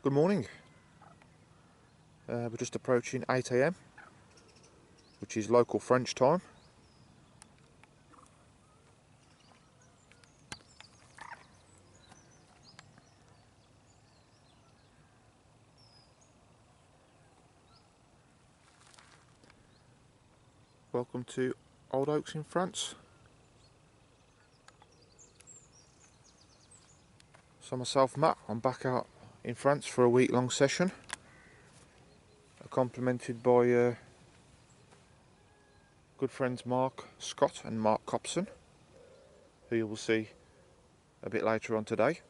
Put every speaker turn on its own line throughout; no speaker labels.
Good morning. We're just approaching 8 AM, which is local French time. Welcome to Old Oaks in France. So myself, Matt, I'm back out in France for a week-long session, accompanied by good friends Mark Scott and Mark Copson, who you will see a bit later on today.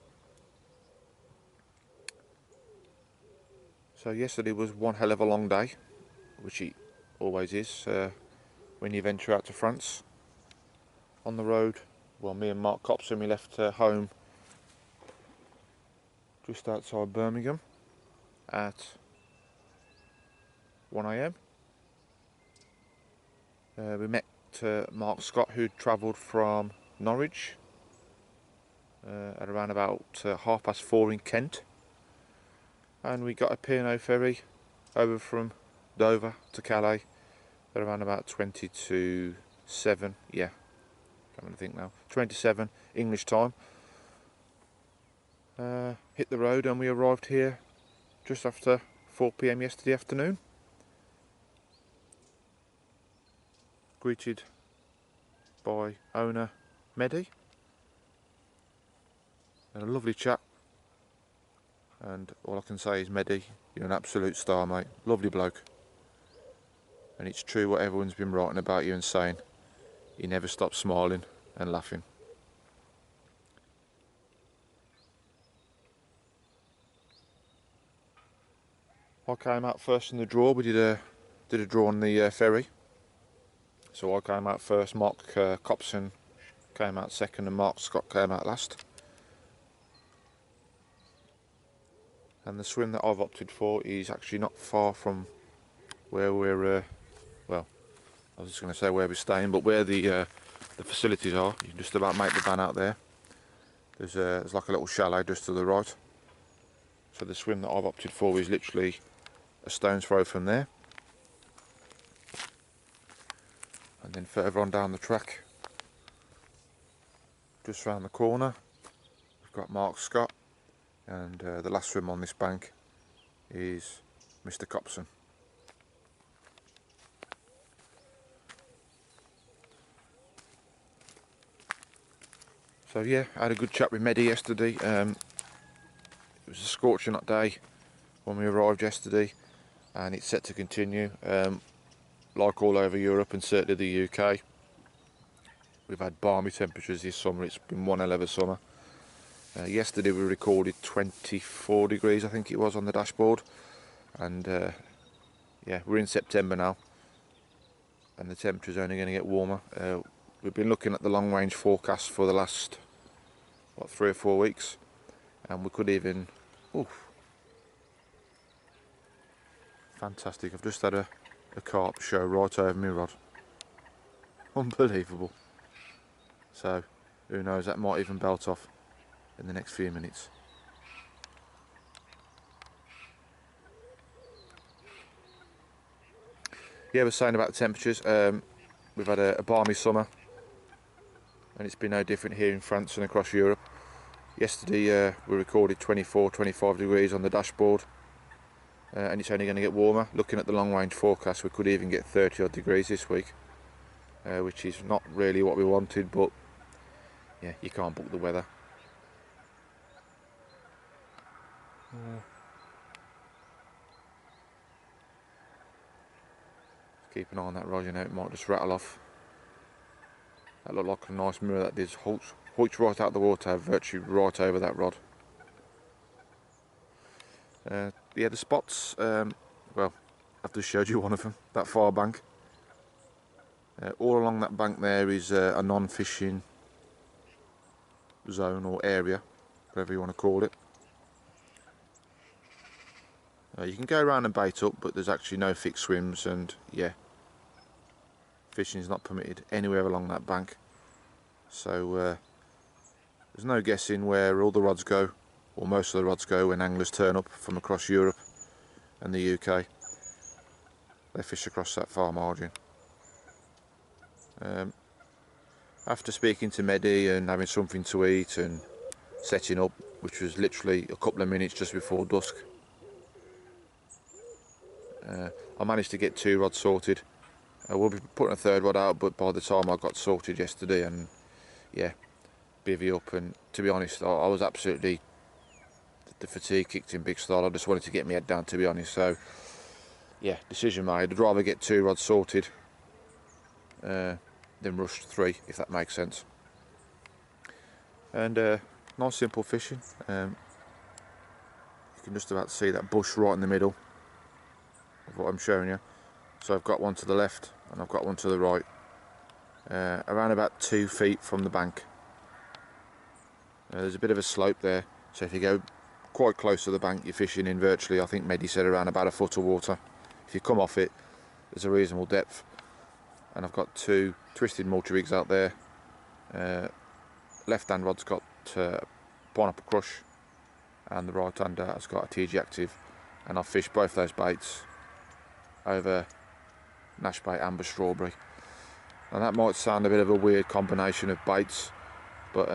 So yesterday was one hell of a long day, which it always is when you venture out to France. On the road, well, me and Mark Copson, we left home just outside Birmingham at 1 AM. We met Mark Scott, who'd travelled from Norwich at around about 4:30 in Kent, and we got a P&O ferry over from Dover to Calais at around about 20 to 7, yeah, can't really think now, 27 English time. Hit the road and we arrived here just after 4 PM yesterday afternoon. Greeted by owner Mehdi, and a lovely chap, and all I can say is, Mehdi, you're an absolute star, mate. Lovely bloke. And it's true what everyone's been writing about you and saying, he never stops smiling and laughing. I came out first in the draw. We did a draw on the ferry, so I came out first. Mark Copson came out second, and Mark Scott came out last. And the swim that I've opted for is actually not far from where we're well, I was just going to say where we're staying, but where the facilities are. You can just about make the van out there. There's like a little chalet just to the right. So the swim that I've opted for is literally a stone's throw from there. And then further on down the track, just round the corner, we've got Mark Scott, and the last swim on this bank is Mr. Copson. So yeah, I had a good chat with Mehdi yesterday. It was a scorching hot day when we arrived yesterday, and it's set to continue. Like all over Europe and certainly the UK, we've had balmy temperatures this summer. It's been one hell of a summer. Yesterday we recorded 24 degrees, I think it was, on the dashboard, and yeah, we're in September now, and the temperature's only going to get warmer. We've been looking at the long range forecast for the last 3 or 4 weeks, and we could even, fantastic, I've just had a carp show right over my rod. Unbelievable. So who knows, that might even belt off in the next few minutes. Yeah, we're saying about the temperatures. We've had a balmy summer, and it's been no different here in France and across Europe. Yesterday we recorded 24-25 degrees on the dashboard, and it's only going to get warmer. Looking at the long range forecast, we could even get 30 odd degrees this week, which is not really what we wanted, but yeah, you can't book the weather. Keep an eye on that rod, you know, it might just rattle off. That looked like a nice mirror, that did. Hooked right out of the water, virtually right over that rod. Yeah, the spots, well, I've just showed you one of them, that far bank. All along that bank there is a non-fishing zone or area, whatever you want to call it. You can go around and bait up, but there's actually no fixed swims, and yeah, fishing is not permitted anywhere along that bank. So there's no guessing where all the rods go or most of the rods go when anglers turn up from across Europe and the UK. They fish across that far margin. After speaking to Medi and having something to eat and setting up, which was literally a couple of minutes just before dusk, I managed to get 2 rods sorted. I will be putting a 3rd rod out, but by the time I got sorted yesterday, and yeah, bivvy up, and to be honest, I was absolutely, the fatigue kicked in big style. I just wanted to get my head down, to be honest. So yeah, decision made. I'd rather get 2 rods sorted than rush 3, if that makes sense. And nice simple fishing. You can just about see that bush right in the middle of what I'm showing you. So I've got one to the left and I've got one to the right, around about 2 feet from the bank. There's a bit of a slope there, so if you go quite close to the bank, you're fishing in virtually, I think Medi said, around about 1 foot of water. If you come off it, there's a reasonable depth. And I've got 2 twisted multi-rigs out there. Left hand rod's got pineapple crush, and the right hand has got a TG Active, and I've fished both those baits over Nash bait, amber, strawberry. And that might sound a bit of a weird combination of baits, but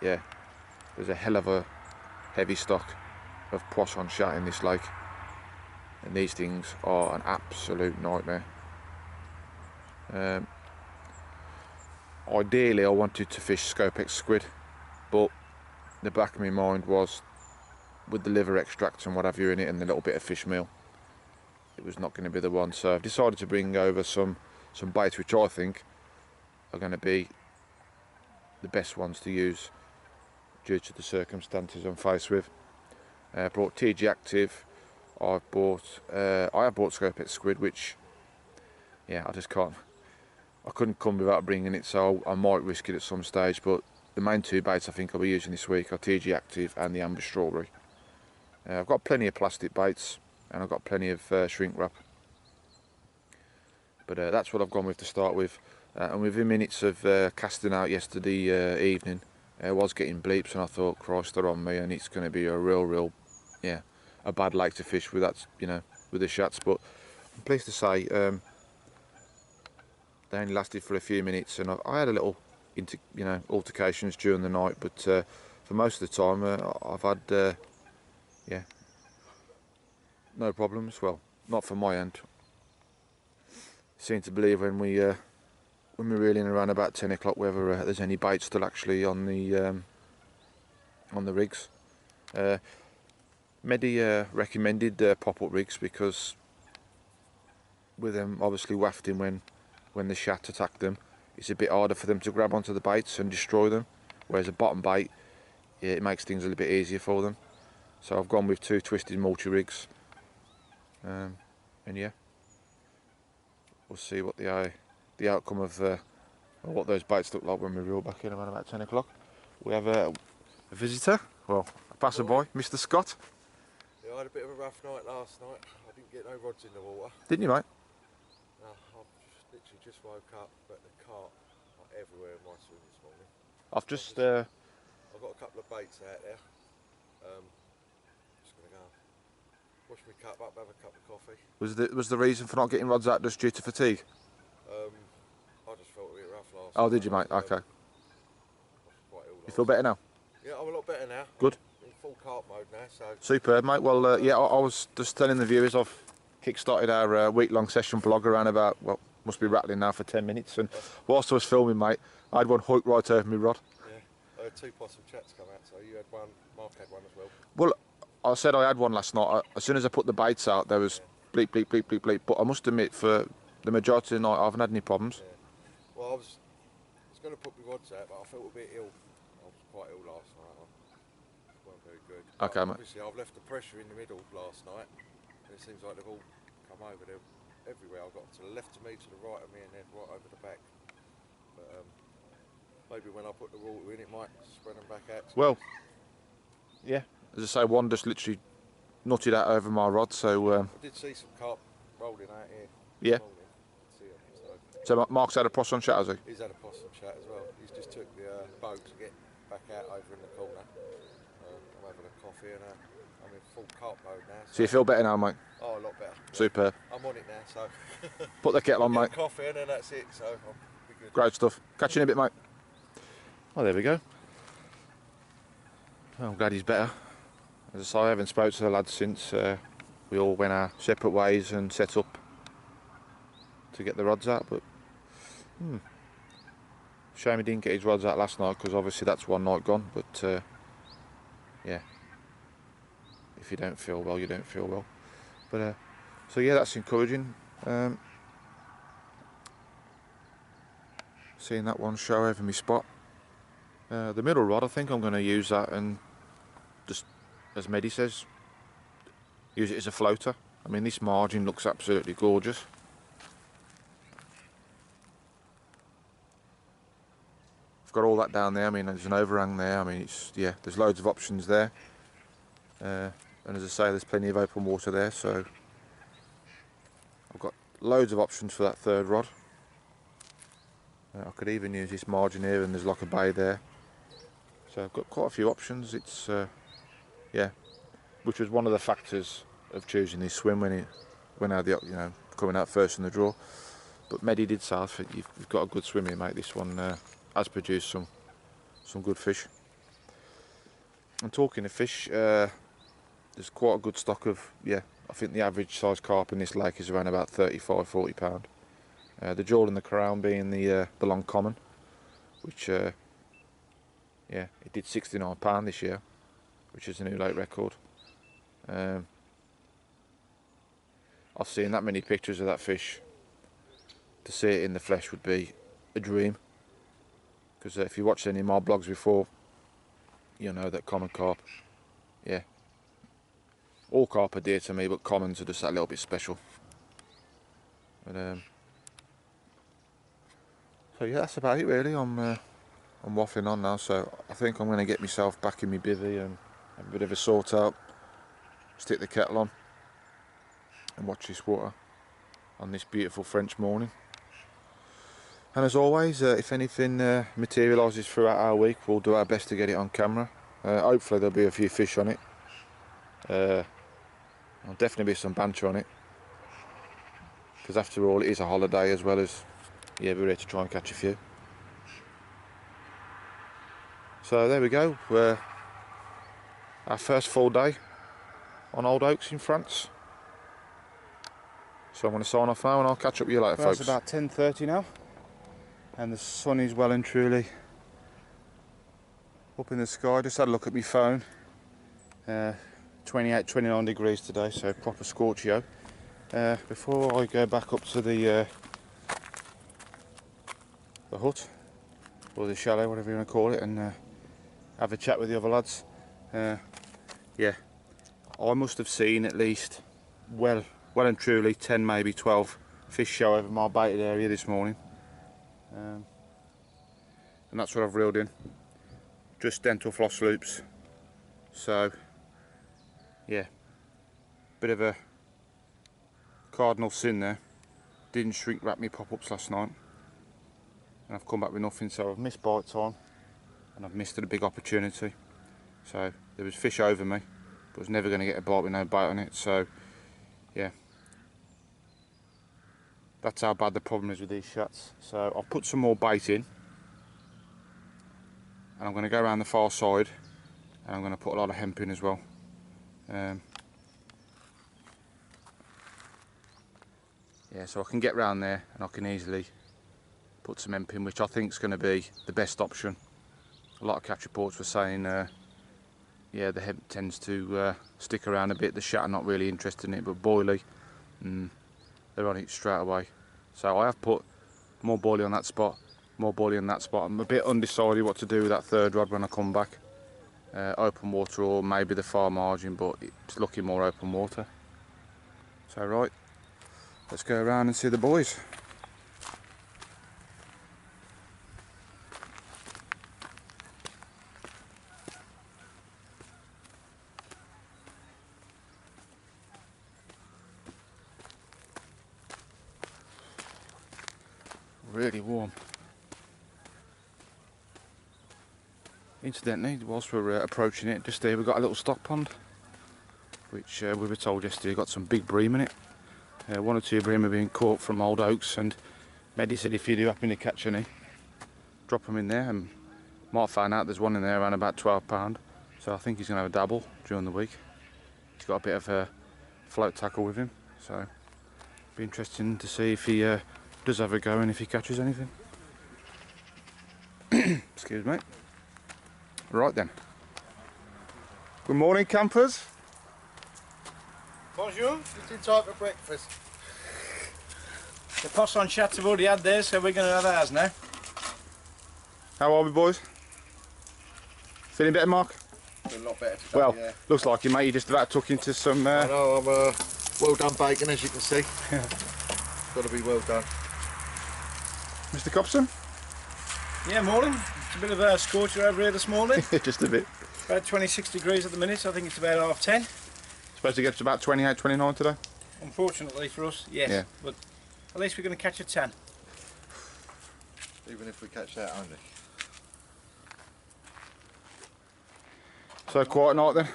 yeah, there's a hell of a heavy stock of poisson chat in this lake, and these things are an absolute nightmare. Ideally I wanted to fish Scopex squid, but the back of my mind was, with the liver extract and what have you in it and the little bit of fish meal, it was not going to be the one. So I've decided to bring over some baits which I think are going to be the best ones to use due to the circumstances I'm faced with. I brought TG Active. I have bought Scopex squid, which, yeah, I couldn't come without bringing it, so I might risk it at some stage. But the main 2 baits I think I'll be using this week are TG Active and the amber strawberry. I've got plenty of plastic baits and I've got plenty of shrink wrap, but that's what I've gone with to start with. And within minutes of casting out yesterday evening, I was getting bleeps, and I thought, Christ, they're on me, and it's going to be a real, yeah, a bad lake to fish with. That, you know, with the shats. But I'm pleased to say they only lasted for a few minutes, and I had a little, altercations during the night. But for most of the time, I've had, yeah, no problems. Well, not from my end. Seem to believe when we're reeling around about 10 o'clock whether there's any bait still actually on the rigs. Medi recommended pop-up rigs because with them obviously wafting when the shat attack them, it's a bit harder for them to grab onto the baits and destroy them, whereas a bottom bait, yeah, it makes things a little bit easier for them. So I've gone with 2 twisted multi-rigs, and yeah, we'll see what the outcome of what those baits look like when we reel back in around about 10 o'clock. We have a visitor, well, a passerby, Mr. Scott.
Yeah, I had a bit of a rough night last night. I didn't get no rods in the water.
Didn't you, mate?
No, I literally just woke up, but the carp are everywhere in my swim this morning.
I've just
I've got a couple of baits out there. Just gonna go wash my cup up, have a cup of coffee.
was the reason for not getting rods out just due to fatigue?
I just felt a bit rough last night.
Oh, did you, mate? Okay.
I was quite ill.
You feel better now?
Yeah, I'm a lot better now.
Good.
I'm in full carp mode now, so.
Superb, mate. Well, yeah, I was just telling the viewers I've kick-started our week-long session vlog around about, well, must be rattling now for 10 minutes. And whilst I was filming, mate, I had one hooked right over my rod.
Yeah, I had 2 possum chats come out, so you had one, Mark had one as well.
Well, I said I had one last night. As soon as I put the baits out, there was bleep, bleep, bleep, bleep, bleep. But I must admit, for the majority of the night, I haven't had any problems.
Yeah. Well, I was going to put my rods out, but I felt a bit ill. I was quite ill last night. I weren't very good.
Okay, mate.
Obviously, I've left the pressure in the middle last night, and it seems like they've all come over there everywhere. I've got to the left of me, to the right of me, and then right over the back. But maybe when I put the water in, it might spread them back out.
Well, yeah. As I say, one just literally nutted out over my rod, so...
I did see some carp rolling out here.
Yeah. So Mark's had a possum chat, has he?
He's had a possum chat as well. He's just took the boat to get back out over in the corner. I'm having having a coffee and I'm in full carp mode now.
So you feel better now, mate?
Oh, a lot better. Yeah.
Superb.
I'm on it now, so
Put the kettle on,
I'll
mate.
get a coffee and then that's it. So I'll be good.
Great stuff. Catch you in a bit, mate. Oh, there we go. Well, I'm glad he's better. As I say, I haven't spoke to the lads since we all went our separate ways and set up to get the rods out, but shame he didn't get his rods out last night, because obviously that's one night gone. But yeah, if you don't feel well, you don't feel well. But so yeah, that's encouraging. Seeing that one show over my spot. The middle rod, I think I'm going to use that and just, as Medi says, use it as a floater. I mean, this margin looks absolutely gorgeous. I've got all that down there. I mean, there's an overhang there. I mean, it's, yeah, there's loads of options there. And as I say, there's plenty of open water there, so I've got loads of options for that third rod. I could even use this margin here, and there's like a bay there. So I've got quite a few options. It's yeah, which was one of the factors of choosing this swim when I had the, you know, coming out first in the draw. But Medi did say, I think you've got a good swim here, mate. This one has produced some good fish. And talking of fish, there's quite a good stock of, yeah, I think the average size carp in this lake is around about 35–40 pound. The jewel in the crown being the long common, which yeah, it did 69 pound this year, which is a new lake record. I've seen that many pictures of that fish. To see it in the flesh would be a dream, because if you watched any of my blogs before, you know that common carp, yeah, all carp are dear to me, but commons are just that little bit special. But so yeah, that's about it really. I'm waffling on now, so I think I'm going to get myself back in my bivvy and have a bit of a sort out, stick the kettle on and watch this water on this beautiful French morning. And as always, if anything materialises throughout our week, we'll do our best to get it on camera. Hopefully there'll be a few fish on it. There'll definitely be some banter on it, because after all it is a holiday as well as, yeah, we're here to try and catch a few. So there we go, our first full day on Old Oaks in France. So I'm going to sign off now and I'll catch up with you later, folks. It's about 10:30 now, and the sun is well and truly up in the sky. Just had a look at my phone. 28–29 degrees today, so proper scorchio. Before I go back up to the hut, or the chalet, whatever you want to call it, and have a chat with the other lads, yeah, I must have seen at least well and truly 10, maybe 12 fish show over my baited area this morning, and that's what I've reeled in, just dental floss loops. So yeah, bit of a cardinal sin there. Didn't shrink wrap me pop-ups last night, and I've come back with nothing, so I've missed bite time and I've missed a big opportunity. So there was fish over me, but I was never going to get a bite with no bait on it. So yeah, that's how bad the problem is with these shats. So I've put some more bait in, and I'm going to go around the far side, and I'm going to put a lot of hemp in as well. Yeah, so I can get round there and I can easily put some hemp in, which I think is going to be the best option. A lot of catch reports were saying, yeah, the hemp tends to stick around a bit. The shat are not really interested in it, but boilie, they're on it straight away. So I have put more boilie on that spot, more boilie on that spot. I'm a bit undecided what to do with that third rod when I come back. Open water or maybe the far margin, but it's looking more open water. So right, let's go around and see the boys. Really warm. Incidentally, whilst we're approaching it, just here we've got a little stock pond, which we were told yesterday got some big bream in it. One or two bream are being caught from old oaks, and Mehdi said if you do happen to catch any, drop them in there, and might find out there's one in there around about £12. So I think he's going to have a dabble during the week. He's got a bit of a float tackle with him, so be interesting to see if he does have a go and if he catches anything. Excuse me. Right then. Good morning, campers.
Bonjour, it's in time for breakfast.
The poisson chats have already had theirs, so we're going to have ours now.
How are we, boys? Feeling better, Mark?
A lot better today,
Well,
yeah.
looks like you, mate. You just about took into some...
I know, I'm well done bacon, as you can see. Got to be well done.
Mr. Copson?
Yeah, morning. It's a bit of a scorcher over here this morning.
Just a bit.
About 26 degrees at the minute, so I think it's about 10:30.
Supposed to get to about 28, 29 today?
Unfortunately for us, yes.
Yeah.
But at least we're going to catch a 10.
Even if we catch that only.
So quiet night then?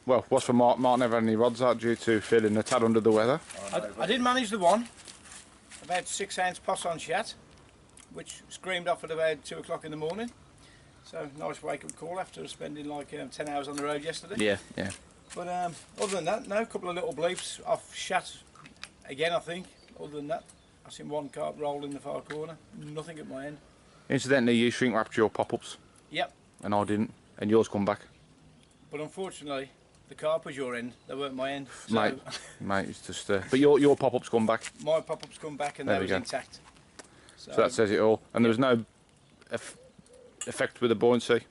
Well, what's for Mark? Mark never had any rods out due to feeling a tad under the weather.
I did manage the one, about 6-ounce poisson chat, which screamed off at about 2 o'clock in the morning. So nice wake up call after spending like 10 hours on the road yesterday.
Yeah, yeah.
But other than that, no, a couple of little bleeps off chat again, I think. Other than that, I've seen one carp roll in the far corner, nothing at my end.
Incidentally, you shrink wrapped your pop-ups
Yep,
and I didn't, and yours come back.
but unfortunately, the carp was your end, they weren't my end. So
Mate, it's just... but your pop-ups come back,
my pop-ups come back and
There
they
we
was
go.
intact.
so that says it all. And there was no effect with the buoyancy.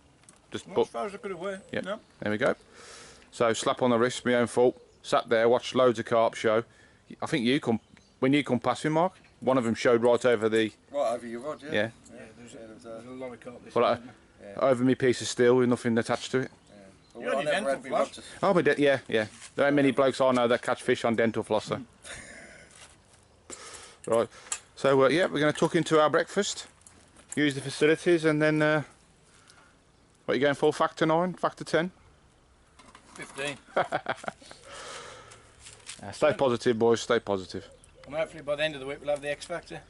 Just
Not
put...
as far as I could have worked.
Yep.
No.
There we go. So slap on the wrist, my own fault. Sat there, watched loads of carp show. I think when you come past him, Mark, one of them showed right over the...
Right over your rod, yeah?
Yeah.
Yeah, there's a lot of carp this
Well,
morning.
over me piece of steel with nothing attached to it.
But
You're
I
only
never
dental
had me
floss.
rod to...
Oh, but yeah, yeah. There ain't many blokes I know that catch fish on dental floss, though. Right. So, yeah, we're going to tuck into our breakfast, use the facilities, and then... what are you going for? Factor 9? Factor 10?
15.
Stay positive, boys. Stay positive.
And hopefully by the end of the week we'll have the X Factor.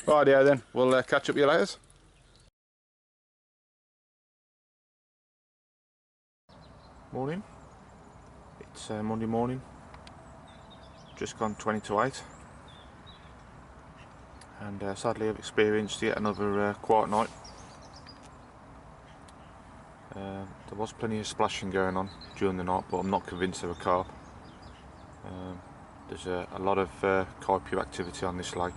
Rightio then. We'll catch up with you later. Morning. It's Monday morning. Just gone 20 to 8. And sadly I've experienced yet another quiet night. There was plenty of splashing going on during the night, but I'm not convinced of a carp. There's a lot of carp activity on this lake.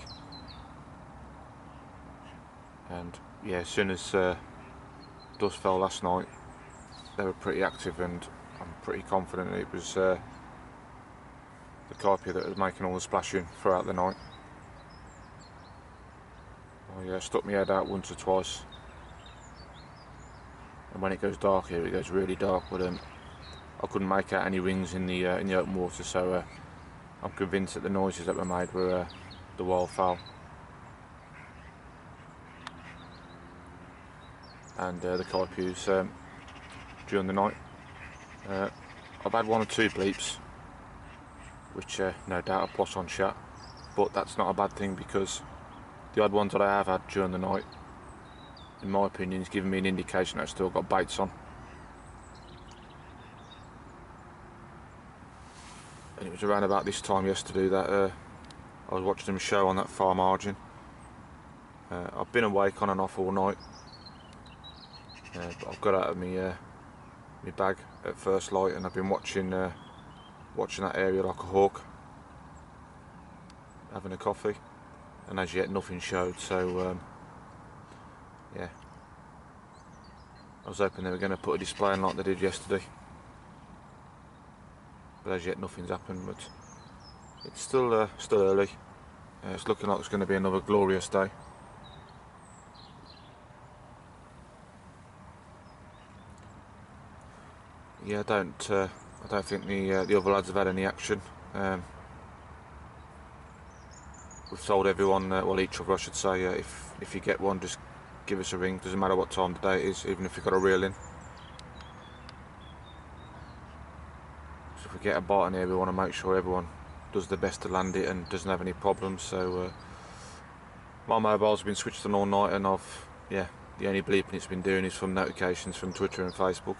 And yeah, as soon as dusk fell last night, they were pretty active, and I'm pretty confident it was the carp that was making all the splashing throughout the night. I stuck my head out once or twice, and when it goes dark here, it goes really dark, but I couldn't make out any rings in the open water, so I'm convinced that the noises that were made were the wildfowl. And the carpus during the night. I've had one or two bleeps, which no doubt are poisson chat, but that's not a bad thing, because the odd ones that I have had during the night, in my opinion, is giving me an indication that I've still got baits on. And it was around about this time yesterday that I was watching them show on that far margin. I've been awake on and off all night, but I've got out of my bag at first light, and I've been watching that area like a hawk, having a coffee, and as yet nothing showed. So yeah, I was hoping they were going to put a display on like they did yesterday, but as yet nothing's happened. But it's still early. It's looking like it's going to be another glorious day. Yeah, I don't think the other lads have had any action. we've told everyone, well, each other I should say, if you get one, just give us a ring. Doesn't matter what time of day it is, even if you've got a reel in. So if we get a bite in here, we want to make sure everyone does their best to land it and doesn't have any problems. So my mobile's been switched on all night, and the only bleeping it's been doing is from notifications from Twitter and Facebook.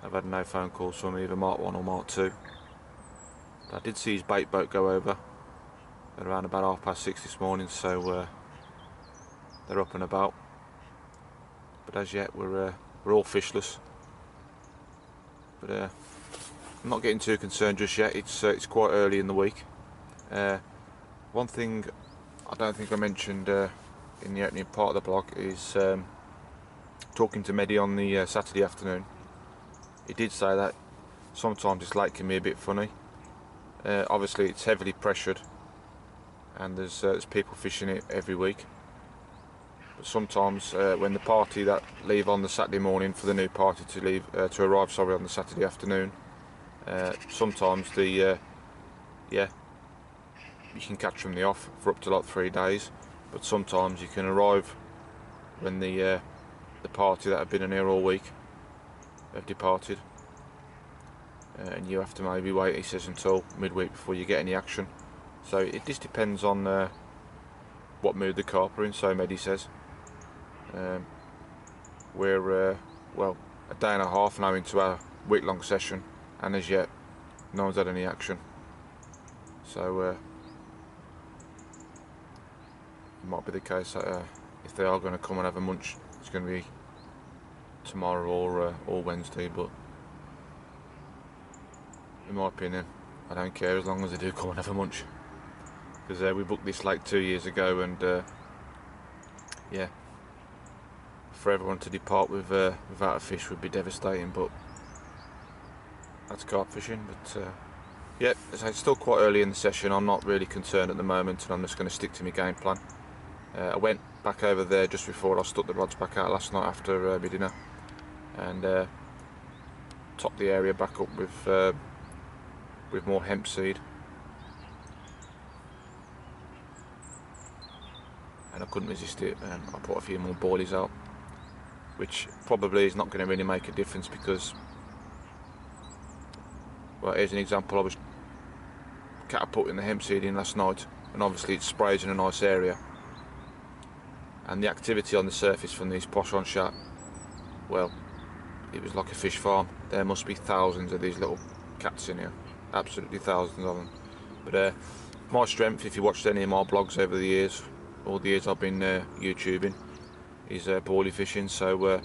I've had no phone calls from either Mark 1 or Mark 2. I did see his bait boat go over at around about 6:30 this morning, so they're up and about. But as yet, we're all fishless. But I'm not getting too concerned just yet. It's quite early in the week. One thing I don't think I mentioned in the opening part of the blog is talking to Mehdi on the Saturday afternoon. He did say that sometimes this lake can be a bit funny. Obviously it's heavily pressured and there's people fishing it every week. But sometimes when the party that leave on the Saturday morning for the new party to arrive on the Saturday afternoon, sometimes you can catch from the off for up to like 3 days. But sometimes you can arrive when the party that have been in here all week have departed, and you have to maybe wait, he says, until midweek before you get any action. So it just depends on what mood the carp are in. So Mehdi says we're well, a day and a half now into our week-long session, and as yet no one's had any action. So it might be the case that if they are going to come and have a munch, it's going to be tomorrow or Wednesday. But in my opinion, I don't care as long as they do come and have a munch, because we booked this lake 2 years ago, and for everyone to depart without a fish would be devastating. But that's carp fishing. But it's still quite early in the session. I'm not really concerned at the moment, and I'm just going to stick to my game plan. I went back over there just before I stuck the rods back out last night after my dinner, and topped the area back up with more hemp seed, and I couldn't resist it. I put a few more boilies out, which probably is not going to really make a difference, because, well, here's an example. I was catapulting the hemp seed in last night, and obviously it sprays in a nice area, and the activity on the surface from these pochon chat, well, it was like a fish farm. There must be thousands of these little cats in here, absolutely thousands of them. But my strength, if you watched any of my blogs over the years, all the years I've been YouTubing, is boilie fishing. So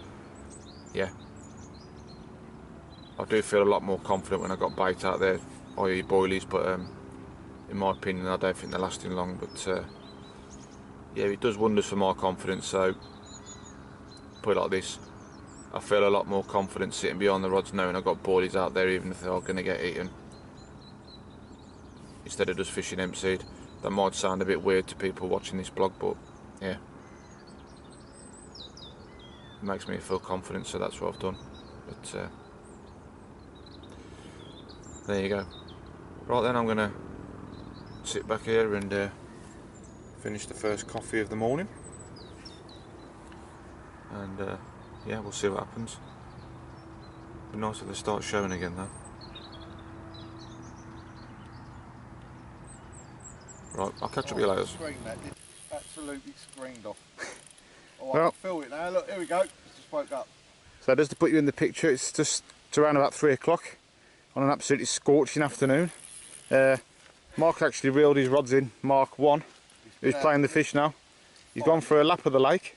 I do feel a lot more confident when I got bait out there, i.e. boilies. But in my opinion, I don't think they're lasting long. But it does wonders for my confidence. So put it like this: I feel a lot more confident sitting behind the rods knowing I've got boilies out there, even if they are going to get eaten, instead of just fishing hemp seed. That might sound a bit weird to people watching this blog, but yeah, it makes me feel confident, so that's what I've done. But there you go. Right then, I'm going to sit back here and finish the first coffee of the morning, and we'll see what happens. Be nice if they start showing again though. Right, I'll catch up with you later.
Absolutely screened off. Oh,
Well,
I can feel it now. Look, here we go. It's just woke up.
So just to put you in the picture, it's just around about 3 o'clock on an absolutely scorching afternoon. Mark actually reeled his rods in, Mark 1, who's playing the fish now. He's gone for a lap of the lake.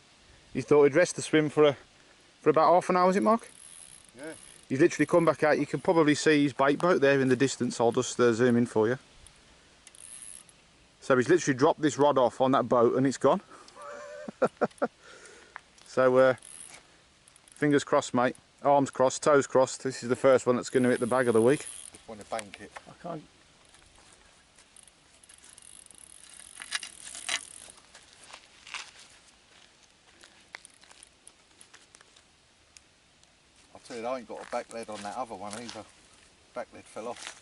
He thought he'd rest the swim for about half an hour, is it, Mark?
Yeah.
He's literally come back out. You can probably see his bait boat there in the distance. I'll just zoom in for you. So he's literally dropped this rod off on that boat and it's gone. So fingers crossed, mate. Arms crossed, toes crossed. This is the first one that's going to hit the bag of the week.
Just want to bank it.
I can't.
I'll tell you, I ain't got a back lead on that other one either. Back lead fell off.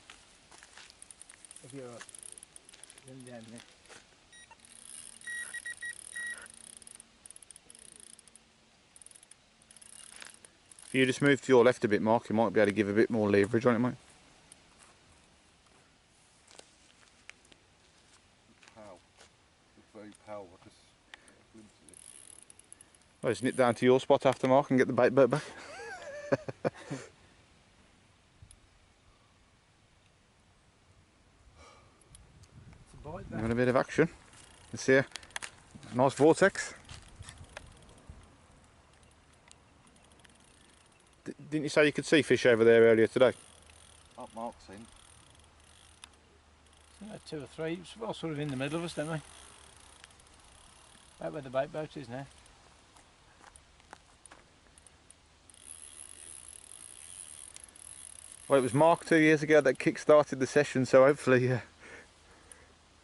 If you're down there.
If you just move to your left a bit, Mark, you might be able to give a bit more leverage on it, mate.
Pow. It's very pow. I just glimpsed it.
Well, just nip down to your spot after, Mark, and get the bait boat back. Having a bit of action. You see a nice vortex. Didn't you say you could see fish over there earlier today?
Up Mark's end.
Two or three, it's all sort of in the middle of us, don't we? Right where the bait boat is now.
Well, it was Mark 2 years ago that kick-started the session, so hopefully,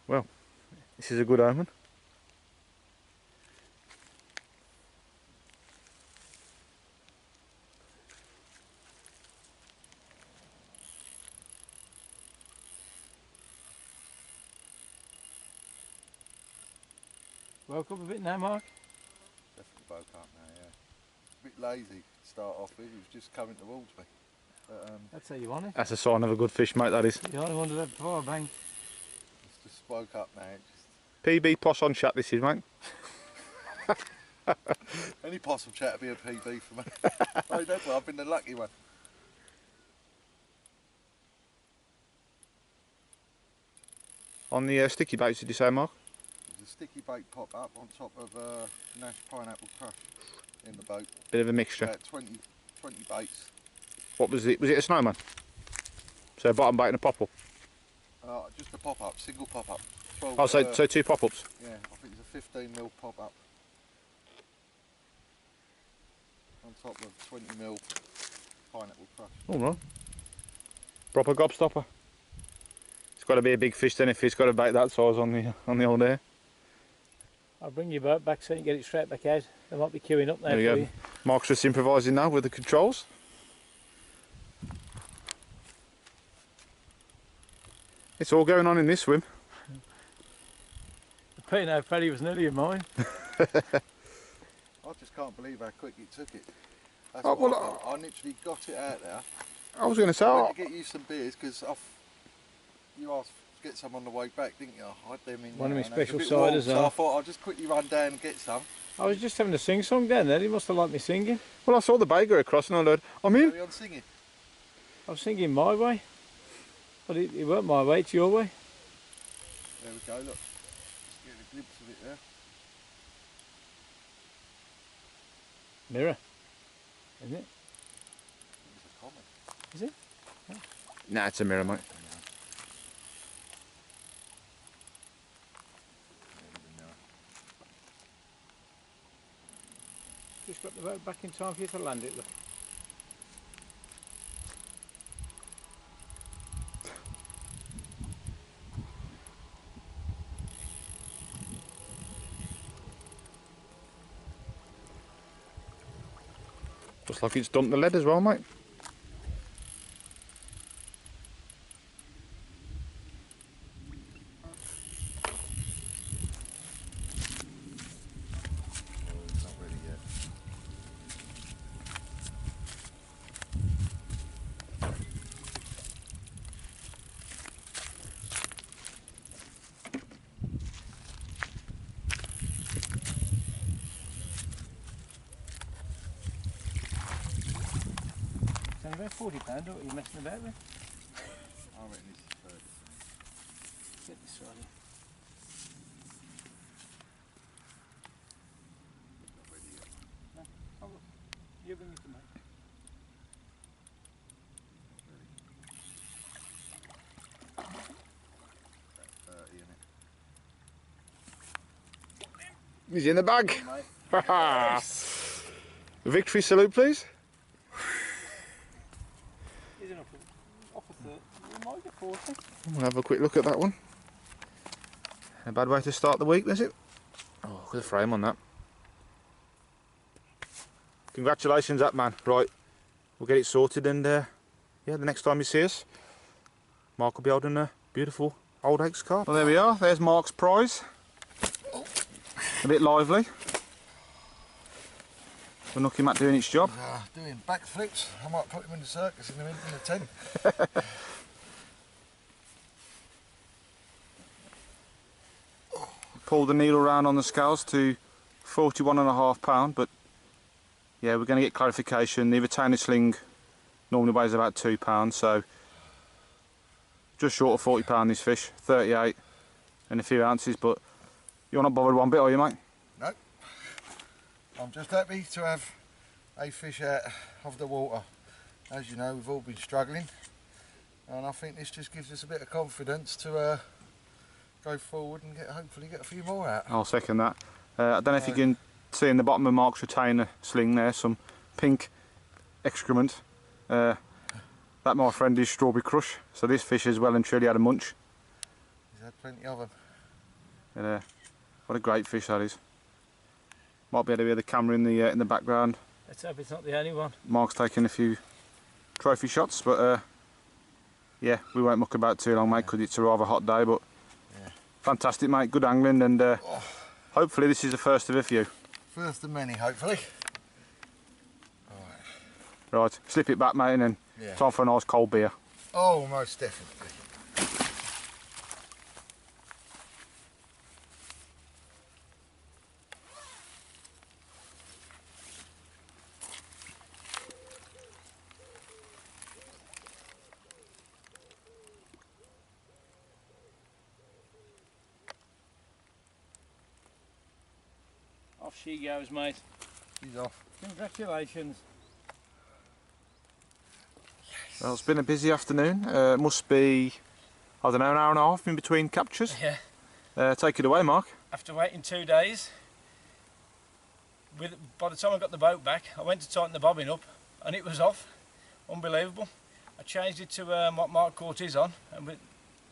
well, this is a good omen.
Woke up a bit now, Mark?
Definitely woke up now, yeah. A bit lazy to start off with, he was just coming towards me. But,
That's how you want it.
That's a sign of a good fish, mate, that is.
You only wanted that before, bang.
it's just woke up now.
PB Poss on chat, this is, mate.
Any possum chat to be a PB for me. Oh, definitely, I've been the lucky one.
On the sticky baits, did you say, Mark?
There's a sticky bait pop up on top of Nash pineapple crush in the boat.
Bit of a mixture.
About 20 baits.
What was it? Was it a snowman? So a bottom bait and a pop-up?
Just a pop-up, single pop-up.
Oh, so two pop-ups?
Yeah, I think it's a 15mm pop-up. On top of 20mm pineapple crush.
Alright. Proper gobstopper. It's got to be a big fish then if it's got a bait that size on the old air.
I'll bring your boat back so you can get it straight back out. They might be queuing up there for you.
Mark's just improvising now with the controls. It's all going on in this swim.
The Pinot Paddy was nearly in mine.
I just can't believe how quick it took it. That's
Oh,
what
well,
I literally got it out there.
I was going to say...
I went to get you some beers because you asked to get some on the way back, didn't you? I had them in
One of
there
my
and it
special
was a bit warm,
ciders,
so I thought I'd just quickly run down and get some.
I was just having a sing-song down there. He must have liked me singing.
Well, I saw the bait go across and I heard, I'm in.
Carry on singing.
I was singing my way. But it weren't my way, it's your way.
There we go, look. Just get a glimpse of it there.
Mirror. Isn't it?
It's a comet.
Is it?
Nah, it's a mirror, mate.
Just got the boat back in time for you to land it, look.
Looks like it's dumped the lead as well, mate.
It's not ready yet.
Sounds about £40, what are you messing about with?
I reckon this is 30.
Get this side here.
Not ready yet.
No, oh look, you bring it to me.
About 30 in it.
He's in the bag.
Mate.
Victory salute, please.
He's in off a 30. It might be 40.
We'll have a quick look at that one. A bad way to start the week, is it? Oh, look at the frame on that. Congratulations, that man. Right, we'll get it sorted and yeah, the next time you see us, Mark will be holding a beautiful old eggs carp. Well, there we are. There's Mark's prize. A bit lively. We're lucky Matt doing its job.
doing backflips. I might put him in the circus in the tent.
Pulled the needle round on the scales to 41.5 pound, but yeah, we're going to get clarification. The retainer sling normally weighs about 2 pounds, so just short of 40 pound this fish, 38 and a few ounces. But you're not bothered one bit, are you, mate?
No, I'm just happy to have a fish out of the water. As you know, we've all been struggling, and I think this just gives us a bit of confidence to go forward and hopefully get a few more out.
I'll second that. I don't know if you can see in the bottom of Mark's retainer sling there some pink excrement. That, my friend, is Strawberry Crush. So this fish has well and truly had a munch.
He's had plenty of them.
And, what a great fish that is. Might be able to hear the camera in the background.
Let's hope it's not the only one.
Mark's taking a few trophy shots, but yeah, we won't muck about too long, mate, because it's a rather hot day. But fantastic, mate. Good angling, and hopefully this is the first of a few.
First of many, hopefully.
Right, slip it back, mate, and then time for a nice cold beer.
Oh, most definitely.
Off she goes, mate.
She's off.
Congratulations.
Well, it's been a busy afternoon. Must be, I don't know, an hour and a half in between captures.
Yeah.
Take it away, Mark.
After waiting 2 days, by the time I got the boat back, I went to tighten the bobbin up and it was off. Unbelievable. I changed it to what Mark caught his on, and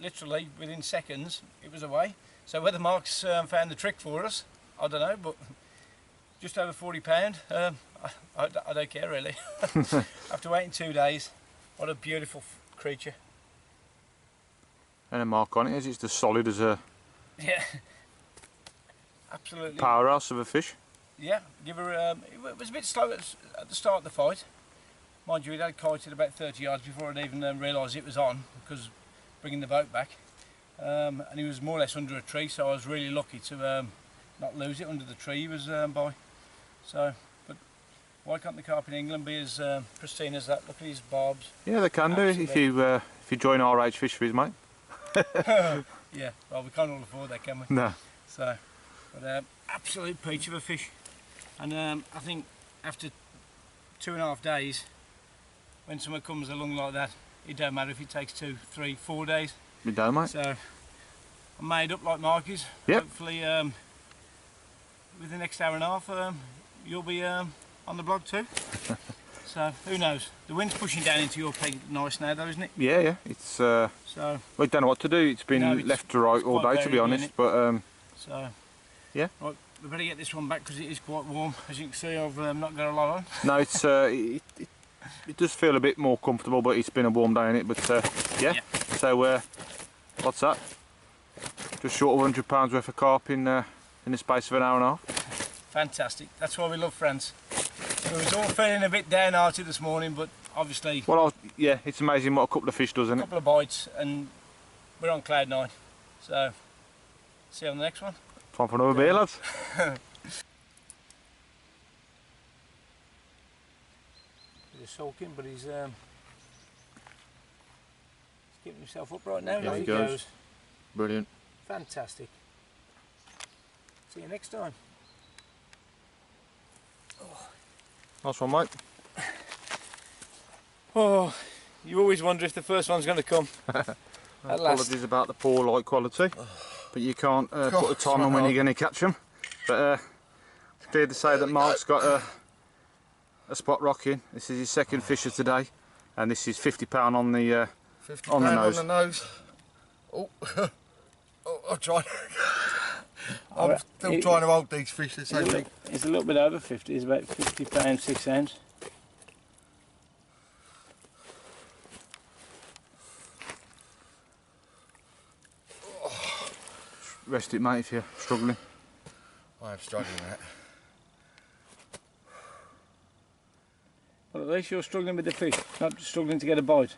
literally within seconds it was away. So whether Mark's found the trick for us, I don't know, but just over £40. I don't care really. After waiting 2 days, what a beautiful creature.
And a mark on it, is it's as solid as a
Yeah, absolutely.
powerhouse of a fish.
Yeah, give her. It was a bit slow at the start of the fight. Mind you, it had kited about 30 yards before I'd even realised it was on, because bringing the boat back. And he was more or less under a tree, so I was really lucky to not lose it under the tree he was by. So, but why can't the carp in England be as pristine as that? Look at his barbs.
Yeah, they can do if you join RH Fisheries, mate.
Yeah, well, we can't all afford that, can we?
No.
So, but absolute peach of a fish. And I think after 2.5 days, when someone comes along like that, it don't matter if it takes 2, 3, 4 days.
You don't, mate.
So I'm made up like Mark is.
Yep.
Hopefully within the next hour and a half you'll be on the blog too. So who knows? The wind's pushing down into your peg nice now though, isn't it?
Yeah, it's
So
we don't know what to do. It's been
no, it's
left to right all
quite
day, to be
variable,
honest, but
so
yeah.
Right, we better get this one back because it is quite warm. As you can see, I've not got a lot on.
no, it's it does feel a bit more comfortable, but it's been a warm day in it. But yeah. So what's that? Just short of £100 worth of carp in the space of an hour and a half.
Fantastic. That's why we love France. We was all feeling a bit downhearted this morning, but obviously
Well, yeah, it's amazing what a couple of fish does, isn't
a
it?
couple of bites and we're on cloud 9. So see you on the next one.
Time for another beer, lads.
He's sulking, but he's keeping himself up right now.
Yeah,
There
he
he
goes.
goes.
Brilliant.
Fantastic. See you next time.
Nice one, mate.
Oh, you always wonder if the first one's going to come. At last.
Apologies about the poor light quality, but you can't put a time on when you're going to catch them. But it's clear to say that Mark's got a spot rocking. This is his second fish of today, and this is £50 on the
£50
on the nose.
On the nose. Oh, oh I'll try. I'm still trying to hold these fish the same thing.
It's a little bit over 50. It's about £50, 6 ounce.
Rest it, mate, if you're struggling.
I am struggling with that.
Well, at least you're struggling with the fish, not struggling to get a bite.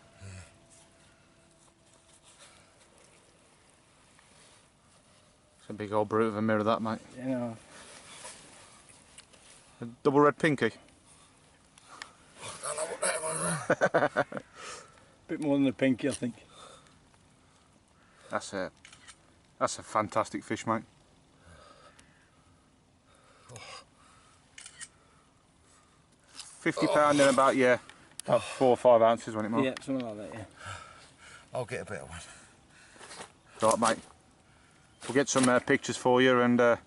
It's a big old brute of a mirror, that, mate.
You know.
A double red pinky.
I don't know what that one.
Bit more than a pinky, I think.
That's a fantastic fish, mate. £50 in about, yeah, about 4 or 5 ounces, wasn't it, Mark?
Yeah, something like that, yeah.
I'll get a better one.
Right, mate. We'll get some pictures for you and
Yeah.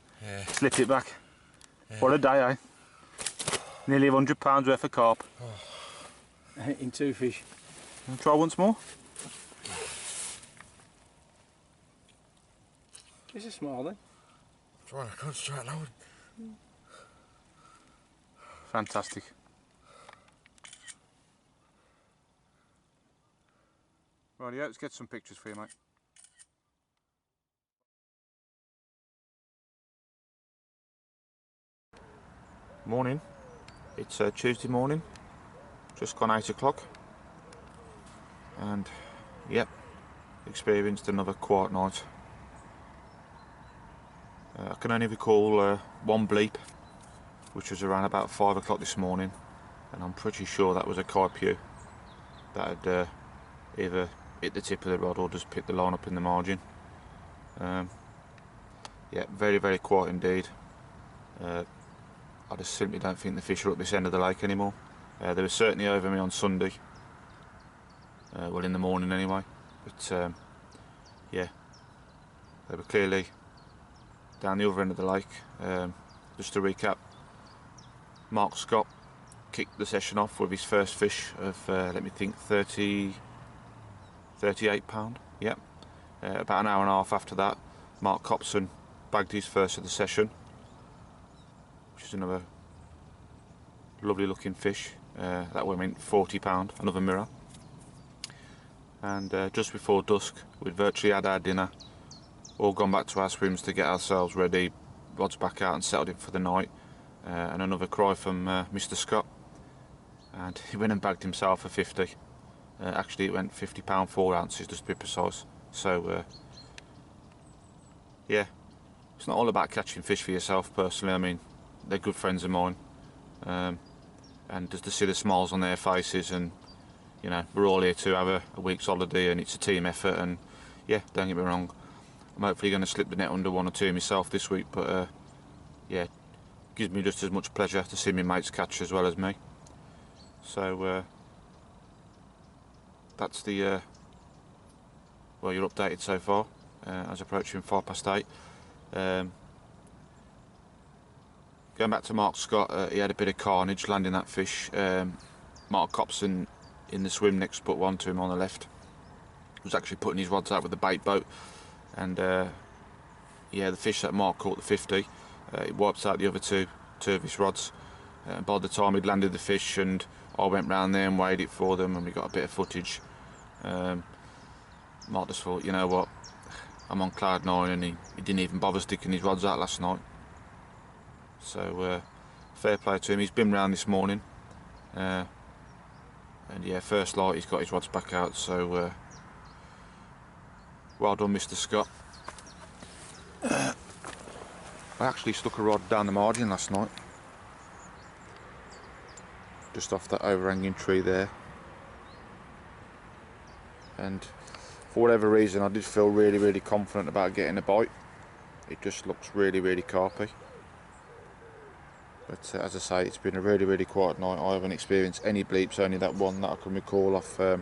slip it back.
Yeah.
What a day, eh? Nearly £100 worth of carp.
In 2 fish.
Wanna try once more?
This is small then.
Trying to concentrate now.
Fantastic. Right, yeah, let's get some pictures for you, mate. Morning. It's Tuesday morning, just gone 8 o'clock, and yep, experienced another quiet night. I can only recall one bleep, which was around about 5 o'clock this morning, and I'm pretty sure that was a carp that had either hit the tip of the rod or just picked the line up in the margin. Yeah, very, very quiet indeed. I just simply don't think the fish are up this end of the lake anymore. They were certainly over me on Sunday, well, in the morning anyway, but yeah, they were clearly down the other end of the lake. Just to recap, Mark Scott kicked the session off with his first fish of, let me think, 38 pound. Yep. About an hour and a half after that, Mark Copson bagged his first of the session, which is another lovely looking fish. That would mean £40, another mirror. And just before dusk, we'd virtually had our dinner, all gone back to our swims to get ourselves ready, rods back out and settled in for the night, and another cry from Mr. Scott, and he went and bagged himself for 50. Actually, it went £50 4 ounces, just to be precise. So yeah, it's not all about catching fish for yourself personally. I mean, they're good friends of mine, and just to see the smiles on their faces, and you know, we're all here to have a week's holiday, and it's a team effort. And yeah, don't get me wrong, I'm hopefully going to slip the net under 1 or 2 myself this week, but yeah, it gives me just as much pleasure to see my mates catch as well as me. So that's the well, you're updated so far. As approaching 8:05. Going back to Mark Scott, he had a bit of carnage landing that fish. Mark Copson in the swim next put one to him on the left was actually putting his rods out with the bait boat, and yeah, the fish that Mark caught, the 50, it wiped out the other two of his rods. By the time he'd landed the fish, and I went round there and weighed it for them, and we got a bit of footage. Mark just thought, you know what, I'm on cloud 9, and he didn't even bother sticking his rods out last night. So fair play to him. He's been round this morning, and yeah, first light he's got his rods back out. So well done, Mr. Scott. I actually stuck a rod down the margin last night, just off that overhanging tree there, and for whatever reason I did feel really, really confident about getting a bite. It just looks really, really carpy. But as I say, it's been a really, really quiet night. I haven't experienced any bleeps, only that one that I can recall off a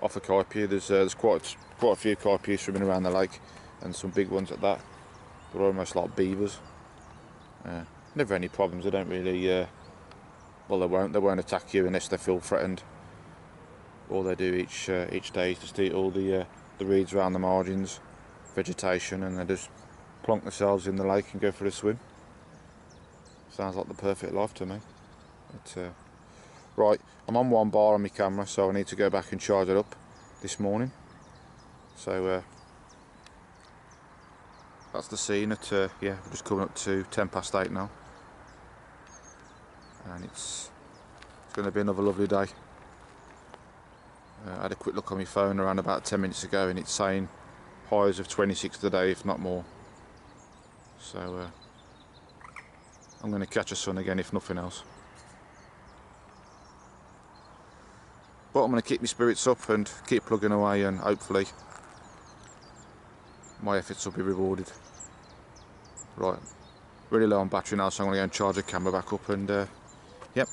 carpy. There's quite a few carpies swimming around the lake, and some big ones at that. They're almost like beavers. Never any problems. They don't really. Well, they won't attack you unless they feel threatened. All they do each day is just eat all the reeds around the margins, vegetation, and they just plonk themselves in the lake and go for a swim. Sounds like the perfect life to me. But, right, I'm on 1 bar on my camera, so I need to go back and charge it up this morning. So that's the scene at yeah, we're just coming up to 8:10 now, and it's
It's going to be another lovely day. I had a quick look on my phone around about 10 minutes ago and it's saying highs of 26 today, if not more. So I'm going to catch a sun again if nothing else. But I'm going to keep my spirits up and keep plugging away, and hopefully my efforts will be rewarded. Right, really low on battery now, so I'm going to go and charge the camera back up, and yep,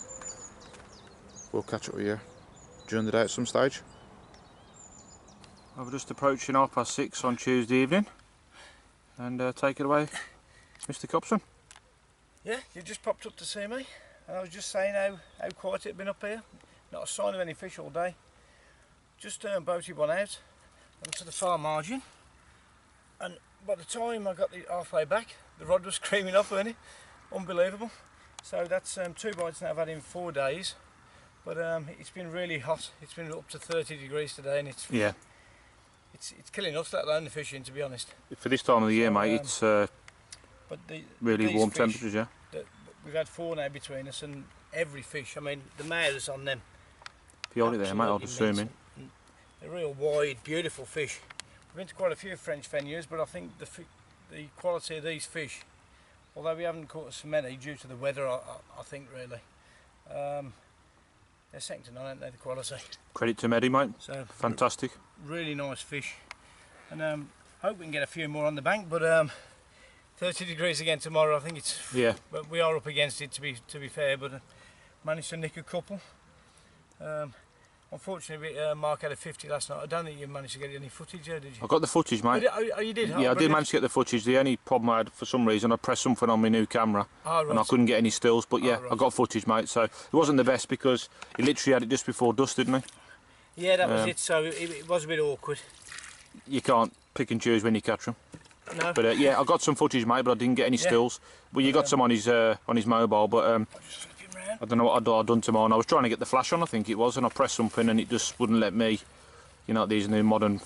we'll catch up with you during the day at some stage.
We're just approaching 6:30 on Tuesday evening, and take it away, Mr. Cobson.
Yeah, you just popped up to see me, and I was just saying how quiet it had been up here. Not a sign of any fish all day. Just boated one out onto the far margin, and by the time I got the halfway back, the rod was screaming off, wasn't it? Unbelievable. So that's 2 bites now I've had in 4 days, but it's been really hot. It's been up to 30 degrees today, and it's killing us, let alone the fishing, to be honest.
For this time of the year, mate, it's
but
really warm
fish,
temperatures, yeah.
We've had 4 now between us, and every fish, I mean, the mouths on them.
If you hold it there, mate, I'll just zoom in.
They're real wide, beautiful fish. We've been to quite a few French venues, but I think the quality of these fish, although we haven't caught so many due to the weather, I think really, they're second to none, aren't they, the quality.
Credit to Medi, mate.
So
fantastic.
Really nice fish, and hope we can get a few more on the bank. But 30 degrees again tomorrow. I think it's But we are up against it, to be fair. But managed to nick a couple. Unfortunately, Mark had a 50 last night. I don't think you managed to get any footage, did you?
I got the footage, mate.
Oh, you did?
Yeah, I did manage to get the footage. The only problem I had, for some reason, I pressed something on my new camera and I couldn't get any stills. But yeah, I got footage, mate. So it wasn't the best because he literally had it just before dusk, didn't he?
Yeah, that was it. So it was a bit awkward.
You can't pick and choose when you catch them.
No.
But yeah, I got some footage, mate, but I didn't get any stills. Well, you got some on his mobile, but I don't know what I'd done to mine. I was trying to get the flash on, I think it was, and I pressed something and it just wouldn't let me. You know what these new modern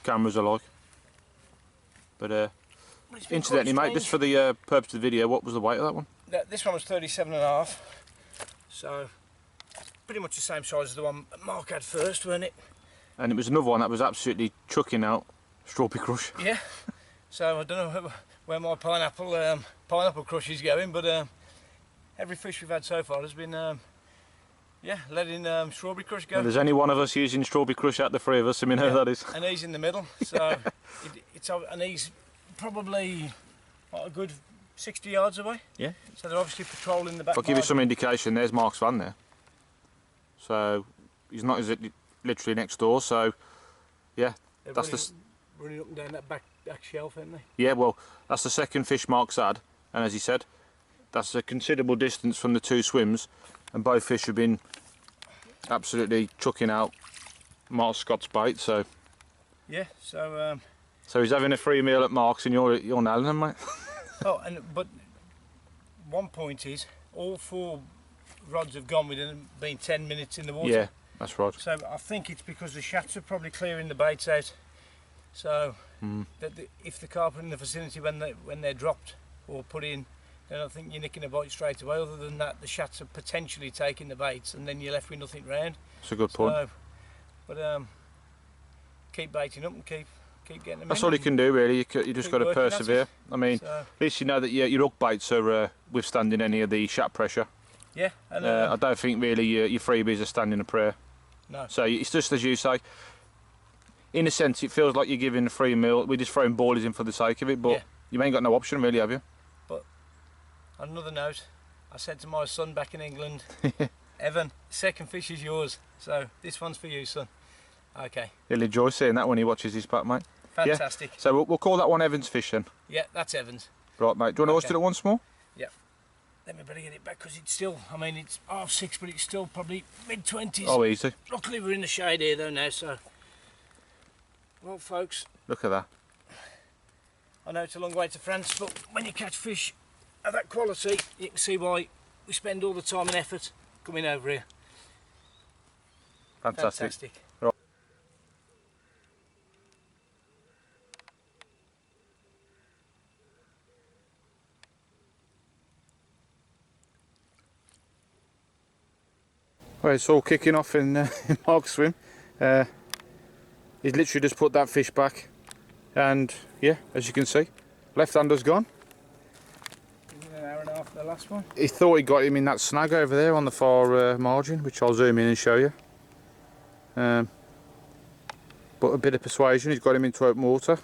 cameras are like. But incidentally, mate, just for the purpose of the video, what was the weight of that one?
This one was 37.5, so pretty much the same size as the one Mark had first, wasn't it?
And it was another one that was absolutely chucking out strawberry crush.
Yeah. So I don't know where my pineapple crush is going, but every fish we've had so far has been letting strawberry crush go.
Well, there's only one of us using strawberry crush out of the 3 of us, I mean, who that is.
And he's in the middle, so and he's probably a good 60 yards away. Yeah. So they're obviously patrolling the back.
I'll give you some indication. There's Mark's van there, so he's not literally next door. So yeah, that's
running up and down that back shelf, isn't they?
Yeah, well, that's the second fish Mark's had, and as he said, that's a considerable distance from the 2 swims, and both fish have been absolutely chucking out Mark Scott's bait. So
yeah, so
he's having a free meal at Mark's, and you're nailing him, mate.
But one point is all 4 rods have gone within been 10 minutes in the water.
Yeah, that's right.
So I think it's because the shats are probably clearing the baits out. So that if the carp are in the vicinity when they're dropped or put in, then I think you're nicking a bite straight away. Other than that, the shats are potentially taking the baits, and then you're left with nothing round.
That's a good point.
So, but keep baiting up and keep getting them.
That's all you can do, really. You just got to persevere. I mean, at least you know that your hook baits are withstanding any of the shat pressure.
Yeah. And,
I don't think really your freebies are standing a prayer.
No.
So it's just as you say. In a sense, it feels like you're giving a free meal. We're just throwing ballies in for the sake of it, but you ain't got no option, really, have you?
But on another note, I said to my son back in England, Evan, second fish is yours, so this one's for you, son. Okay.
He'll enjoy seeing that when he watches his back, mate.
Fantastic.
Yeah. So we'll call that one Evan's fish then.
Yeah, that's Evan's.
Right, mate. Do you want to hoist it at once more?
Yeah. Let me better get it back because it's still, I mean, it's 6:30, but it's still probably mid-20s.
Oh, easy.
Luckily we're in the shade here though now, so. Well, folks.
Look at that.
I know it's a long way to France, but when you catch fish of that quality, you can see why we spend all the time and effort coming over here.
Fantastic. Well, it's all kicking off in, in Mark's swim. He's literally just put that fish back, and yeah, as you can see, left-hander's gone.
An hour and a half the last one.
He thought he got him in that snag over there on the far margin, which I'll zoom in and show you. But a bit of persuasion, he's got him into open water,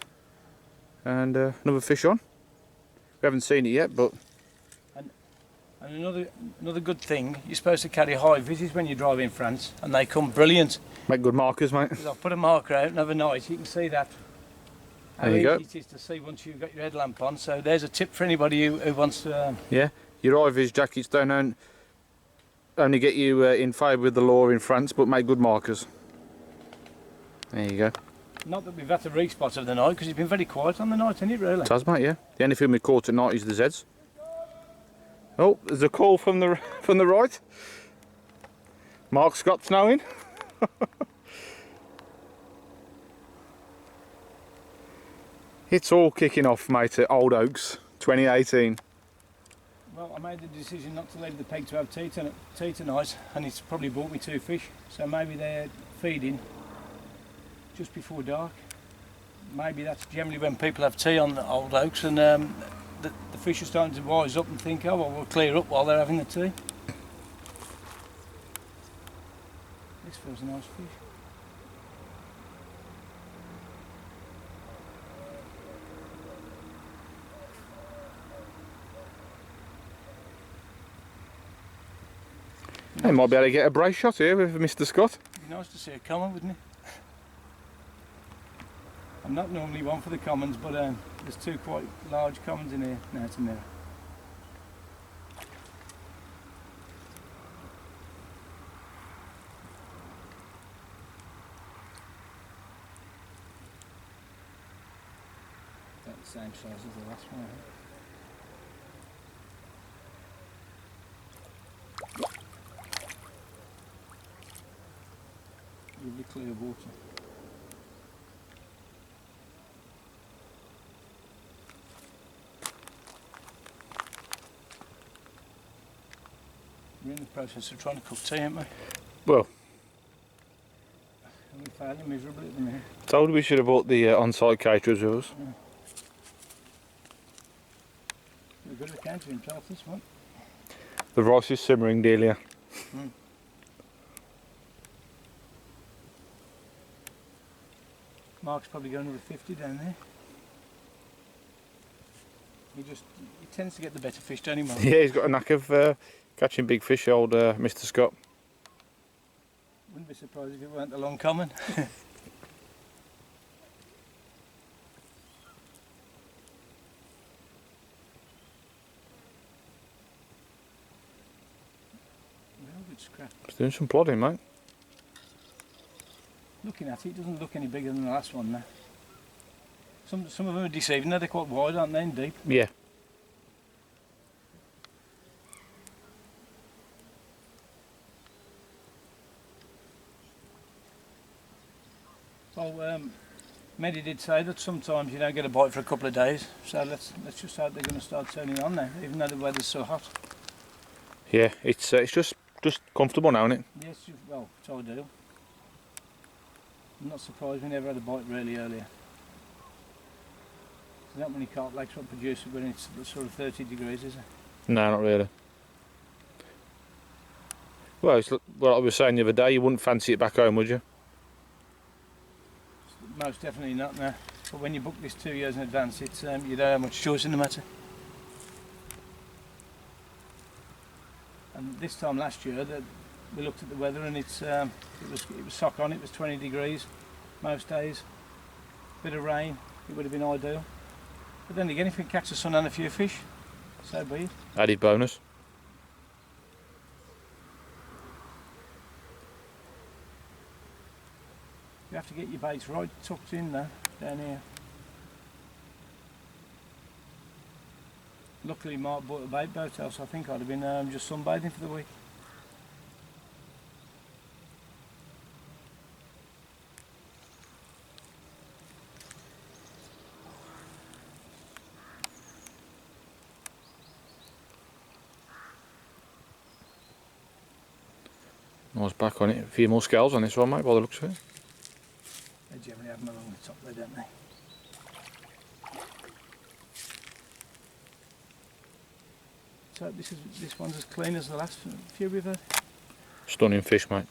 and another fish on. We haven't seen it yet, but
And another good thing, you're supposed to carry high vises when you drive in France, and they come brilliant.
make good markers, mate.
I'll put a marker out and overnight, you can see that. How
There you
easy
go.
it is to see once you've got your headlamp on. So there's a tip for anybody who wants to.
Yeah, your high-vis jackets don't only get you in favour with the law in France, but make good markers. There you go.
Not that we've had a reef spot of the night, because it's been very quiet on the night, hasn't it, really?
It has, mate, yeah. The only thing we caught at night is the Zeds. Oh, there's a call from the right. Mark Scott's now in. It's all kicking off, mate, at Old Oaks 2018.
Well, I made the decision not to leave the peg to have tea tonight, and it's probably brought me 2 fish. So maybe they're feeding just before dark. Maybe that's generally when people have tea on the Old Oaks, and the fish are starting to wise up and think, oh, well, we'll clear up while they're having the tea. This feels a nice fish.
They might be able to get a brace shot here with Mr. Scott.
It'd be nice to see a common, wouldn't it? I'm not normally one for the commons, but there's 2 quite large commons in here. No, it's a mirror. About the same size as the last one, I think. Lovely clear water. We're in the process of trying to cook tea, aren't we?
Well,
And we're failing miserably at the minute.
told we should have bought the on-site caterers with us.
We're good at counting himself, this one.
The rice is simmering, Delia.
Mark's probably going another 50 down there. He tends to get the better fish, don't he, Mark?
Yeah, he's got a knack of catching big fish, old Mr. Scott.
Wouldn't be surprised if it weren't the long common. Well, good scrap.
He's doing some plodding, mate.
Looking at it, it doesn't look any bigger than the last one now. Some of them are deceiving, they're quite wide, aren't they, and deep?
Yeah.
Well, Medi did say that sometimes you don't get a bite for a couple of days, so let's just hope they're going to start turning on now, even though the weather's so hot.
Yeah, it's just comfortable now, isn't it?
Yes, well, it's ideal. I'm not surprised we never had a bite really earlier. There's not many carp lakes will produce when it's sort of 30 degrees, is there?
No, not really. Well, it's, well, I was saying the other day, you wouldn't fancy it back home, would you?
Most definitely not now. But when you book this 2 years in advance, it's you don't have much choice in the matter. And this time last year, we looked at the weather, and it was sock on. It was 20 degrees most days. Bit of rain, it would have been ideal. But then again, if we catch the sun and a few fish, so be it.
Added bonus.
You have to get your baits right tucked in now, down here. Luckily Mark bought a bait boat, else I think I'd have been just sunbathing for the week.
Nice back on it. A few more scales on this one, mate, by the looks of it.
They generally have them along the top there, don't they? So this one's as clean as the last few we've had.
Stunning fish, mate.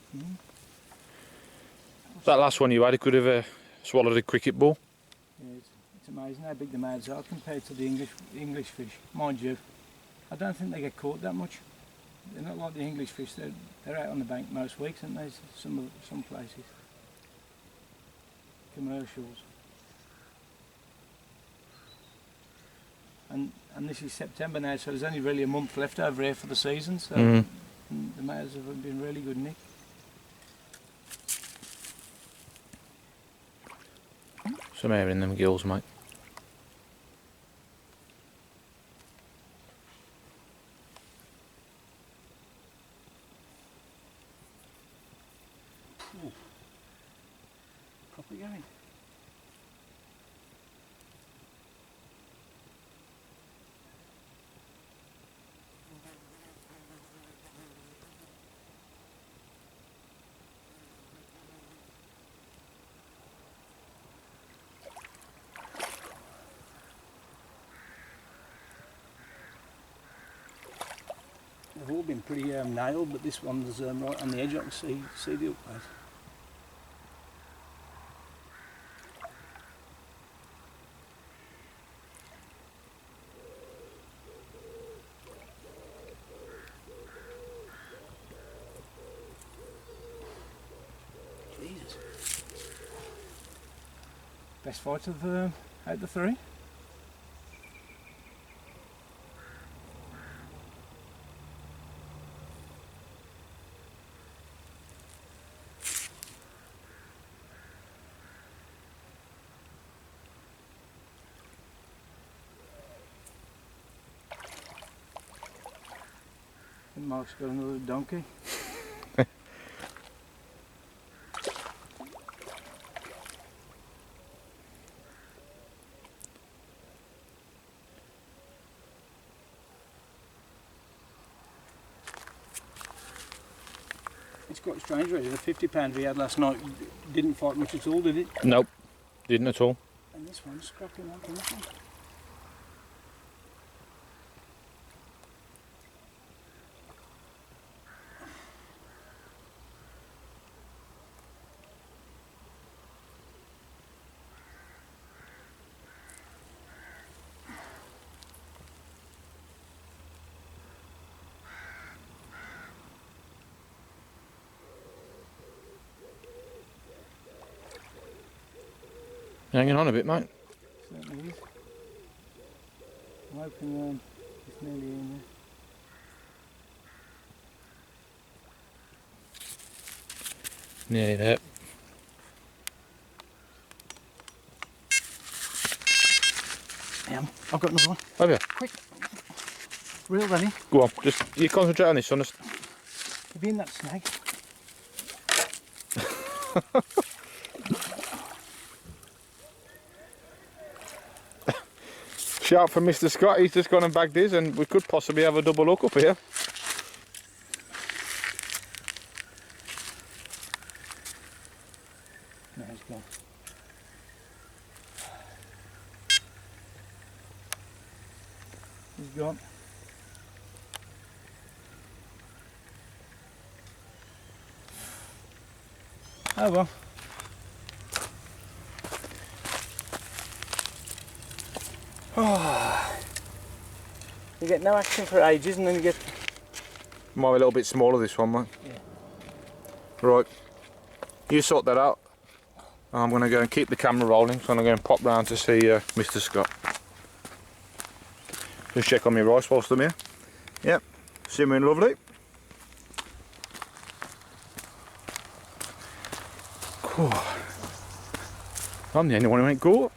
That last one you had, it could have swallowed a cricket ball.
Yeah, it's amazing how big the mouths are compared to the English fish. Mind you, I don't think they get caught that much. They're not like the English fish. They're out on the bank most weeks, aren't they? Some places. Commercials. And this is September now, so there's only really a month left over here for the season. So the mouths have been really good, Nick.
Some air in them gills, mate.
Properly going. They've all been pretty nailed, but this one's right on the edge. I can see the upgrade. Jesus. Best fight of out the three. Mark's got another donkey. It's quite strange, really. The 50-pounder he had last night didn't fight much at all, did it?
Nope, didn't at all.
And this one's scrapping like nothing.
Hanging on a bit, mate.
Certainly is. I'm hoping it's nearly in there.
Nearly there.
I've got another one.
Have you?
Quick. Reel ready.
Go on, just you concentrate on this one.
Have you in that snag?
Shout for Mr. Scott, he's just gone and bagged his, and we could possibly have a double hook up here.
No, he's gone. He's gone. Oh well. Oh. You get no action for ages and then you get...
Might be a little bit smaller this one, mate.
Yeah.
Right, you sort that out. I'm going to go and keep the camera rolling, so I'm going to go and pop round to see Mr. Scott. Just check on my rice whilst I'm here. Yep, simmering lovely. Cool. I'm the only one who ain't caught.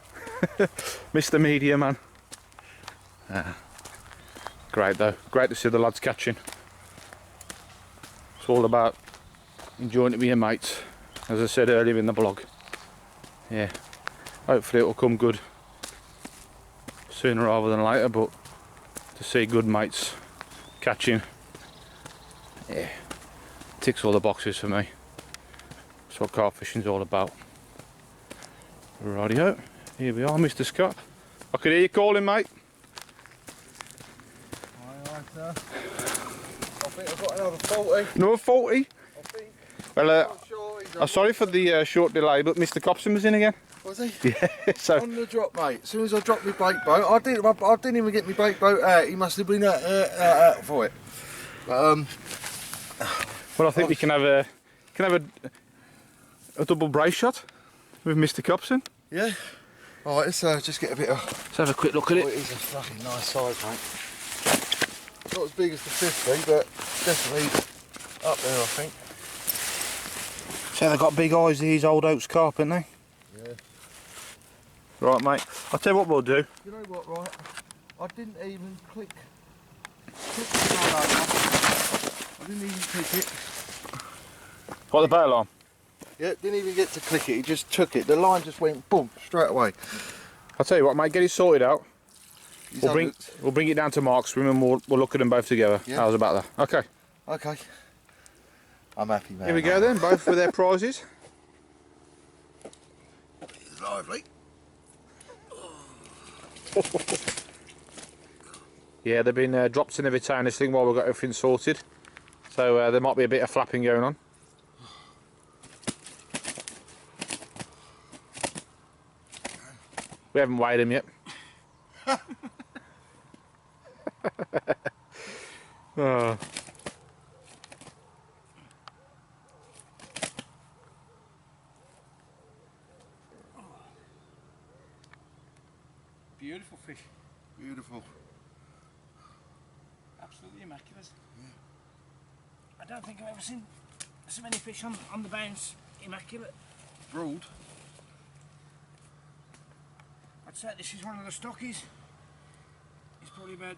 Mr. Media Man. Great though, great to see the lads catching. It's all about enjoying it with your mates, as I said earlier in the blog. Yeah, hopefully it'll come good sooner rather than later, but to see good mates catching, yeah, ticks all the boxes for me. That's what carp fishing's all about. Rightio, here we are, Mr. Scott. I could hear you calling, mate.
Alright, sir. I think I've got another 40.
Another 40?
I think.
Well,
Sure
I'm sorry for the short delay, but Mr. Copson was in again.
Was he?
Yeah, so...
On the drop, mate. As soon as I dropped my bait boat, I didn't even get my bait boat out. He must have been out for it. But,
well, I think we can have a double brace shot with Mr. Copson.
yeah. Alright, let's just get a bit of...
Let's have a quick look at
Oh,
it.
it is a fucking nice size, mate. Not as big as the 50, but definitely up there, I think.
So they've got big eyes, these old Oaks carp, haven't they?
Yeah.
Right, mate. I'll tell you what we'll do.
You know what, right? I didn't even click the line over. I didn't even click it.
What, the bail alarm?
Yeah, didn't even get to click it. He just took it. The line just went boom straight away.
I'll tell you what, mate. Get it sorted out.
He's
We'll bring it down to Mark's room and we'll look at them both together.
Yeah.
How's about that? Okay.
Okay. I'm happy, man.
Here we go then, both with their prizes.
It's lively.
Yeah, they've been dropped in the retainers thing while we've got everything sorted. So there might be a bit of flapping going on. We haven't weighed them yet. Oh.
Beautiful fish.
Beautiful.
Absolutely immaculate. Yeah. I don't think I've ever seen so many fish on the bounce immaculate.
Broad.
I'd say this is one of the stockies. It's probably about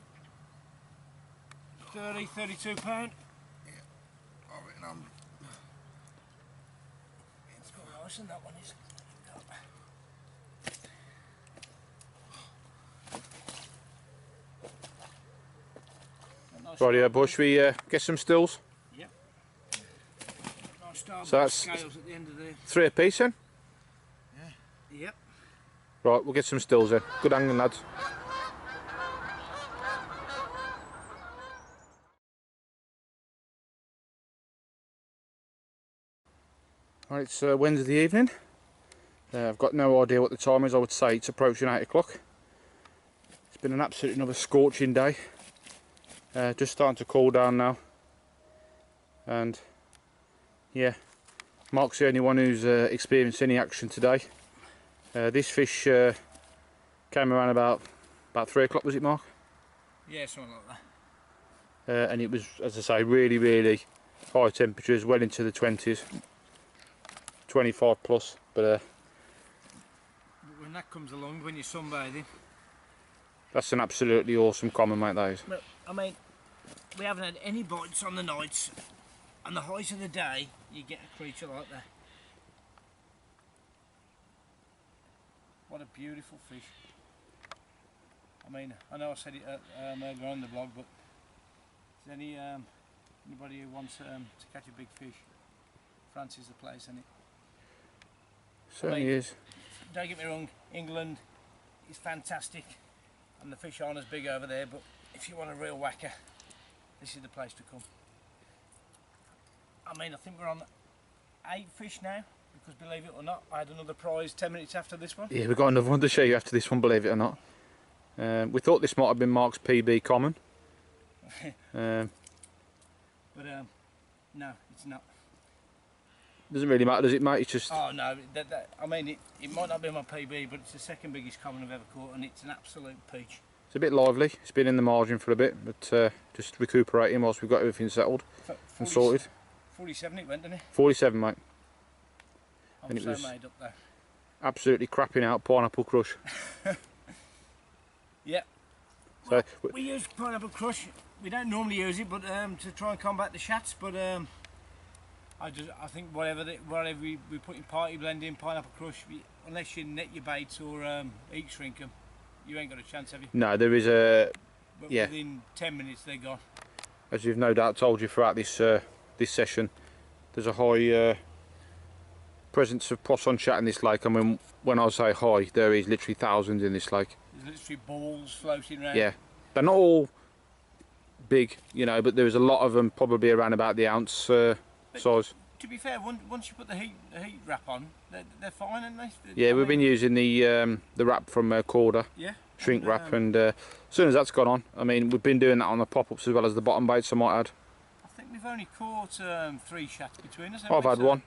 30, 32 pound.
Yeah. I reckon
It's got nice and that one is. Nice
Rightio, boys, should we get some stills?
Yep. Nice star
So that's
scales at the end of the...
3 apiece then?
Yep.
Right, we'll get some stills then. Good angling, lads. Right, it's Wednesday evening. I've got no idea what the time is. I would say it's approaching 8 o'clock. It's been an absolutely another scorching day. Just starting to cool down now. And yeah, Mark's the only one who's experienced any action today. This fish came around about 3 o'clock, was it, Mark?
Yeah, something like that.
And it was, as I say, really high temperatures, well into the 20s, 25 plus. But
when that comes along, when you're sunbathing,
that's an absolutely awesome comment, mate, that is.
but, I mean, we haven't had any bites on the nights, and the height of the day, you get a creature like that. What a beautiful fish. I mean, I know I said it earlier on the blog, but is there anybody who wants to catch a big fish, France is the place, isn't it?
Certainly is.
Don't get me wrong, England is fantastic and the fish aren't as big over there, but if you want a real whacker, this is the place to come. I mean, I think we're on 8 fish now, because believe it or not, I had another prize 10 minutes after this one.
Yeah, we've got another one to show you after this one, believe it or not. We thought this might have been Mark's PB common.
But no, it's not.
Doesn't really matter, does it, mate? It's just...
Oh no, I mean, it might not be my PB, but it's the second biggest common I've ever caught, and it's an absolute peach.
It's a bit lively. It's been in the margin for a bit, but just recuperating whilst we've got everything settled and sorted.
47 it went, didn't it?
47, mate.
I'm
And it
so
was
made up there.
absolutely crapping out Pineapple Crush.
Yeah.
So
We use Pineapple Crush. We don't normally use it, but to try and combat the shats. But I think whatever we put in party blend in Pineapple Crush, unless you net your baits or heat shrink them, you ain't got a chance, have you?
no, there is a...
But
yeah.
within 10 minutes they're gone.
As we've no doubt told you throughout this this session, there's a high presence of poisson chat in this lake. I mean, when I say high, there is literally thousands in this lake.
There's literally balls floating around.
Yeah, they're not all big, you know, but there's a lot of them, probably around about the ounce size.
To be fair, once you put the heat wrap on, they're fine, aren't they?
Yeah, we've been using the wrap from Corda,
yeah,
shrink wrap, and as soon as that's gone on, I mean, we've been doing that on the pop-ups as well as the bottom baits, I might add.
I think we've only caught 3 shats between us.
I've had one.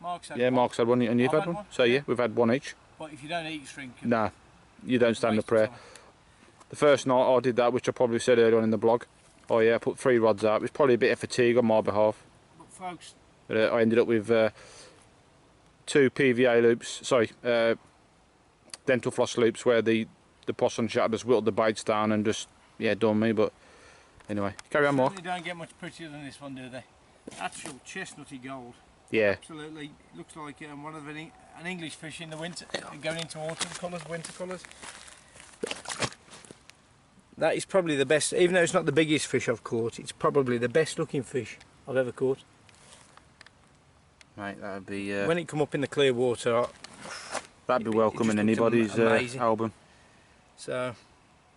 Mark's had
yeah,
one.
Mark's had one, and you've had one. So yeah, we've had one each.
But if you don't eat shrink,
nah, you don't stand a prayer. The first night I did that, which I probably said earlier on in the blog. Oh yeah, I put 3 rods out. It was probably a bit of fatigue on my behalf.
But folks,
I ended up with 2 PVA loops, sorry, dental floss loops, where the poisson chat just whittled the baits down and just, yeah, done me. But anyway, carry on, Mark.
They don't get much prettier than this one, do they? Actual chestnutty gold.
Yeah.
Absolutely, looks like one of an English fish in the winter, going into autumn colours, winter colours. That is probably the best, even though it's not the biggest fish I've caught, it's probably the best looking fish I've ever caught.
Mate, that would be...
when it come up in the clear water...
that'd be welcome in anybody's album.
So,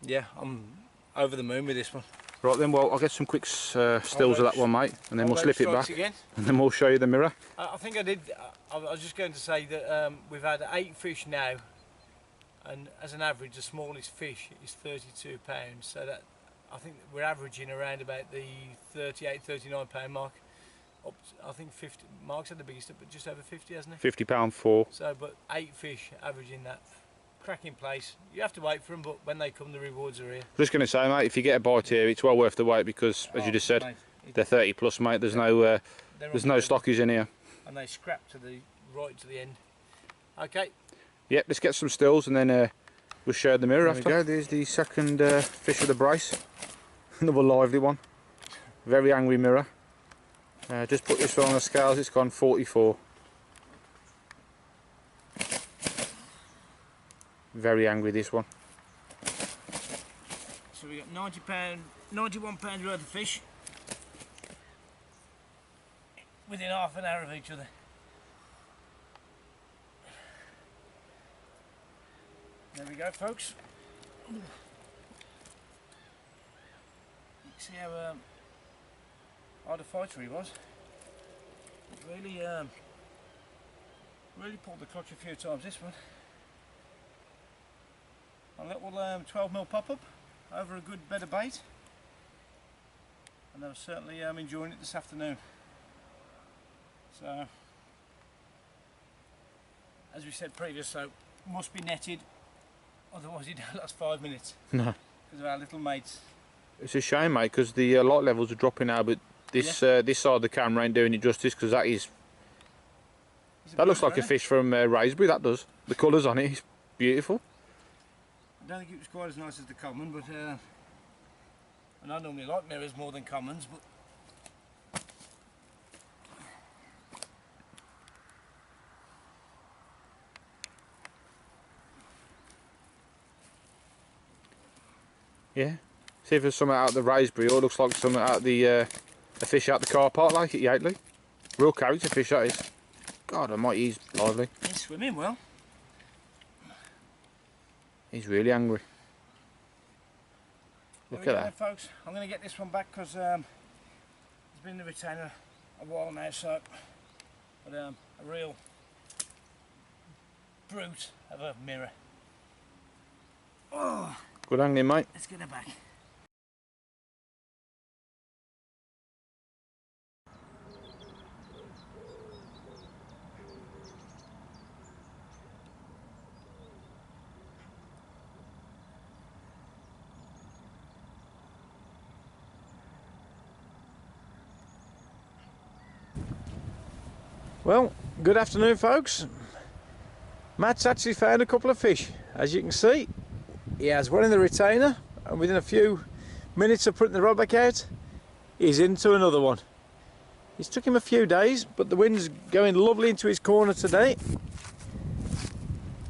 yeah, I'm over the moon with this one.
Right then, well, I'll get some quick stills of that one, mate, and then we'll slip it back,
again.
and then we'll show you the mirror.
I think I did, I was just going to say that we've had 8 fish now, and as an average the smallest fish is 32 pounds, so that I think we're averaging around about the 38, 39 pound mark. Up to, I think 50, Mark's had the biggest, but just over 50, hasn't he?
£50 4.
So, but 8 fish averaging that. Cracking place. You have to wait for them, but when they come the rewards are here.
Just going to say, mate, if you get a bite here, it's well worth the wait, because as you just said,
mate,
they're 30 plus, mate. There's no stockies in here.
And they scrap to the right to the end. Okay.
Yep, let's get some stills and then we'll share the mirror after. There we go, there's the second fish of the brace. Another lively one. Very angry mirror. Just put this one on the scales, it's gone 44. Very angry, this one.
So we got £90, £91 worth of fish within half an hour of each other. There we go, folks. You can see how hard a fighter he was. Really, really pulled the clutch a few times, this one. A little 12mm pop-up over a good bed of bait, and I was certainly enjoying it this afternoon. So, as we said previously, so must be netted, otherwise it don't last 5 minutes.
No.
Because of our little mates.
It's a shame, mate, because the light levels are dropping now, but this this side of the camera ain't doing it justice, because that is... That looks like a fish from Raisbury, that does. The colours on it is beautiful.
I don't think it was quite as nice as the common, but and I normally like mirrors more than commons, but
yeah. See if there's something out of the Raisbury, or it looks like something out of the a fish out the car park, like at Yateley. Real character fish, that is. God almighty, he's lively.
he's swimming well.
He's really angry. Look at that.
Folks, I'm going to get this one back because it's been in the retainer a while now, so but a real brute of a mirror. Oh,
Good angling, mate.
let's get her back. Well, good afternoon, folks. Matt's actually found a couple of fish. As you can see, he has one in the retainer, and within a few minutes of putting the rod back out, he's into another one. It's took him a few days, but the wind's going lovely into his corner today.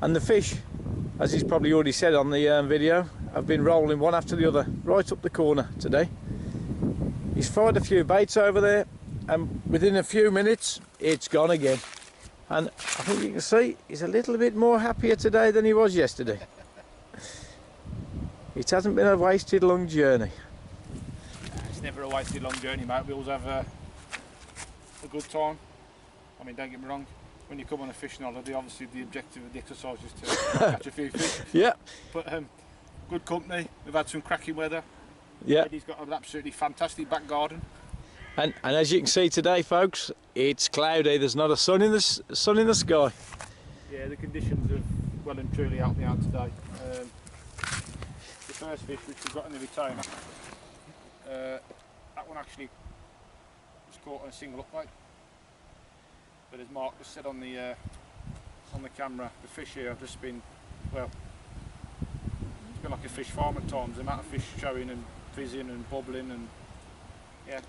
And the fish, as he's probably already said on the video, have been rolling one after the other right up the corner today. He's fired a few baits over there, and within a few minutes it's gone again. And I think you can see he's a little bit more happier today than he was yesterday. It hasn't been a wasted long journey.
It's never a wasted long journey, mate. We always have a good time. I mean, don't get me wrong, when you come on a fishing holiday, obviously the objective of the exercise is to catch a few fish.
Yeah.
But good company, we've had some cracking weather.
Yeah.
He's got an absolutely fantastic back garden.
And as you can see today, folks, it's cloudy. There's not a sun in the sky.
Yeah, the conditions have well and truly helped me out today. The first fish which we got in the retainer, that one actually was caught on a single upbait. But as Mark just said on the camera, the fish here have just been, well, it's been like a fish farm at times. The amount of fish showing and fizzing and bubbling, and yeah.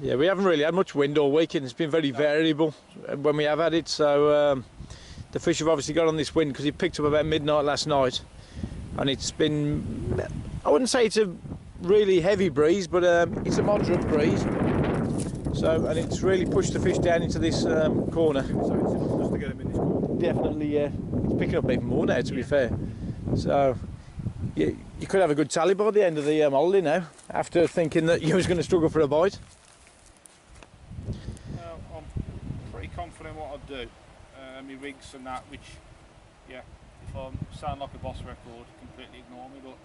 Yeah, we haven't really had much wind all weekend. It's been very variable when we have had it. So the fish have obviously got on this wind because it picked up about midnight last night, and it's been, I wouldn't say it's a really heavy breeze, but it's a moderate breeze. So, and it's really pushed the fish down into this corner.
So it's enough just to get them in this corner.
Definitely, yeah. It's picking up even more now, to be fair. So you could have a good tally by the end of the holiday now, after thinking that you was going to struggle for a bite.
I'm pretty confident what I'll do. My rigs and that, which, yeah, if I sound like a boss record, completely ignore me, but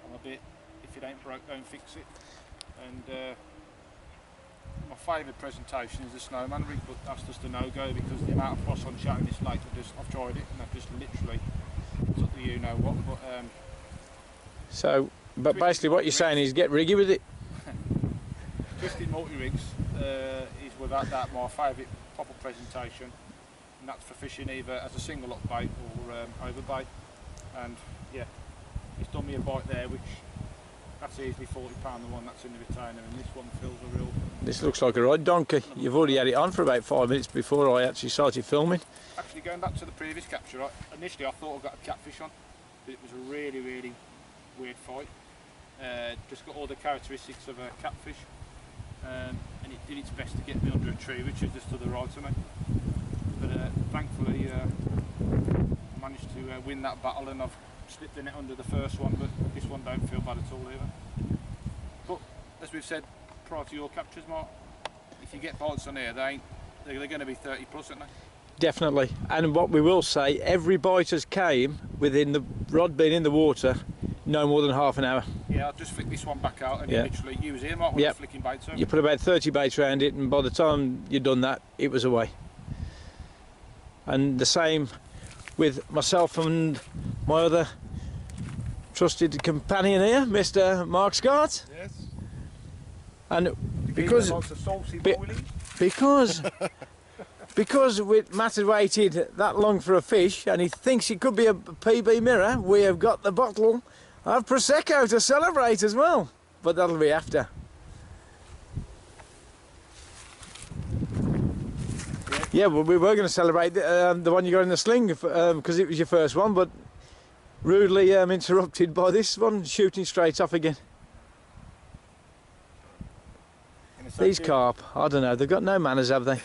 I'm a bit, if it ain't broke, don't fix it. And my favourite presentation is the snowman rig, but that's just a no-go because the amount of frost on chat in this lake, I've tried it and I've just literally took the you-know-what, but
but basically what you're saying is get riggy with it.
Twisted multi-rigs is without that my favourite proper presentation, and that's for fishing either as a single up bait or over bait. And yeah, it's done me a bite there, which that's easily £40 the one that's in the retainer, and this one feels a real...
This looks like a right donkey. You've already had it on for about 5 minutes before I actually started filming.
Actually, going back to the previous capture, initially I thought I got a catfish on, but it was a really, really weird fight. Just got all the characteristics of a catfish, and it did its best to get me under a tree, which is just to the right of me. But thankfully I managed to win that battle, and I've slipped the net under the first one, but this one don't feel bad at all either. But as we've said prior to your captures, Mark, if you get bites on here, they're going to be 30 plus, aren't they?
Definitely. And what we will say, every bite has came within the rod being in the water no more than half an hour.
Yeah, I'll just flick this one back out, and you literally use here, Mark, when you're flicking baits over.
You put about 30 baits around it, and by the time you'd done that, it was away. And the same with myself and my other trusted companion here, Mr. Mark Scott.
Yes.
And because Matt had waited that long for a fish, and he thinks it could be a PB mirror, we have got the bottle of Prosecco to celebrate as well, but that'll be after. Yeah, well, we were going to celebrate the one you got in the sling because it was your first one, but rudely interrupted by this one shooting straight off again. These carp, I don't know, they've got no manners, have they?
I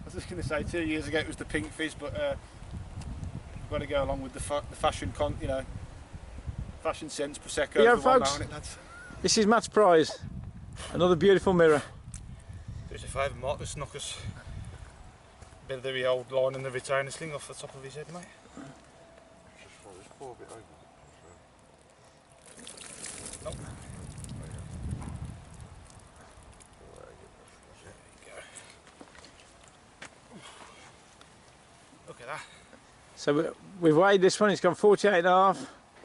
was just going to say 2 years ago it was the pink fizz, but we've got to go along with the fashion fashion sense Prosecco.
Yeah, folks, this is Matt's prize, another beautiful mirror.
Do us a favour, Mark, just knock us a bit of the old line and the retainer sling off the top of his head, mate.
Just pour a bit over.
Nope. Look at that.
So we've weighed this one, it's gone 48.5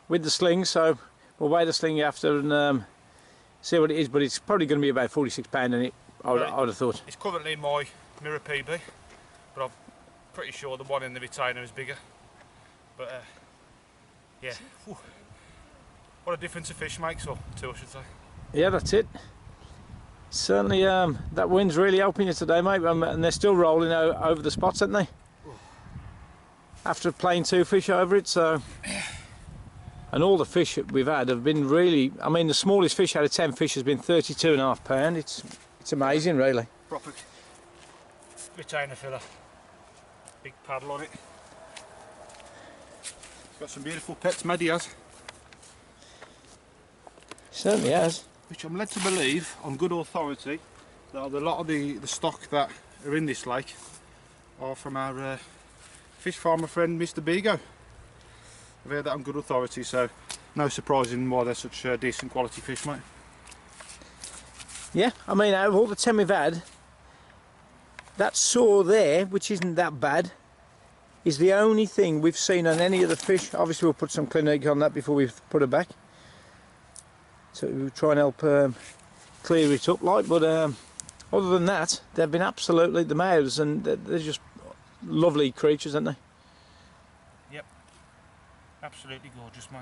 with the sling, so we'll weigh the sling after and see what it is, but it's probably going to be about £46 in it, I would have thought.
It's currently my mirror PB, but I'm pretty sure the one in the retainer is bigger. But yeah, whew. What a difference a fish makes, or two I should say.
Yeah, that's it. Certainly that wind's really helping you today, mate, and they're still rolling over the spots, aren't they? After playing 2 fish over it, so... And all the fish that we've had have been really... I mean, the smallest fish out of 10 fish has been 32.5 pounds. It's amazing, really.
proper retainer filler. Big paddle on it. It's got some beautiful pets, Maddie has.
Certainly has.
Which I'm led to believe, on good authority, that a lot of the stock that are in this lake are from our fish farmer friend Mr. Bigo. I've heard that on good authority, so no surprising why they're such decent quality fish, mate.
Yeah, I mean, out of all the 10 we've had, that sore there, which isn't that bad, is the only thing we've seen on any of the fish. Obviously we'll put some Clinique on that before we put it back, so we'll try and help clear it up like, but other than that, they've been absolutely, the males, and they're just lovely creatures, aren't they?
Yep, absolutely gorgeous, mate.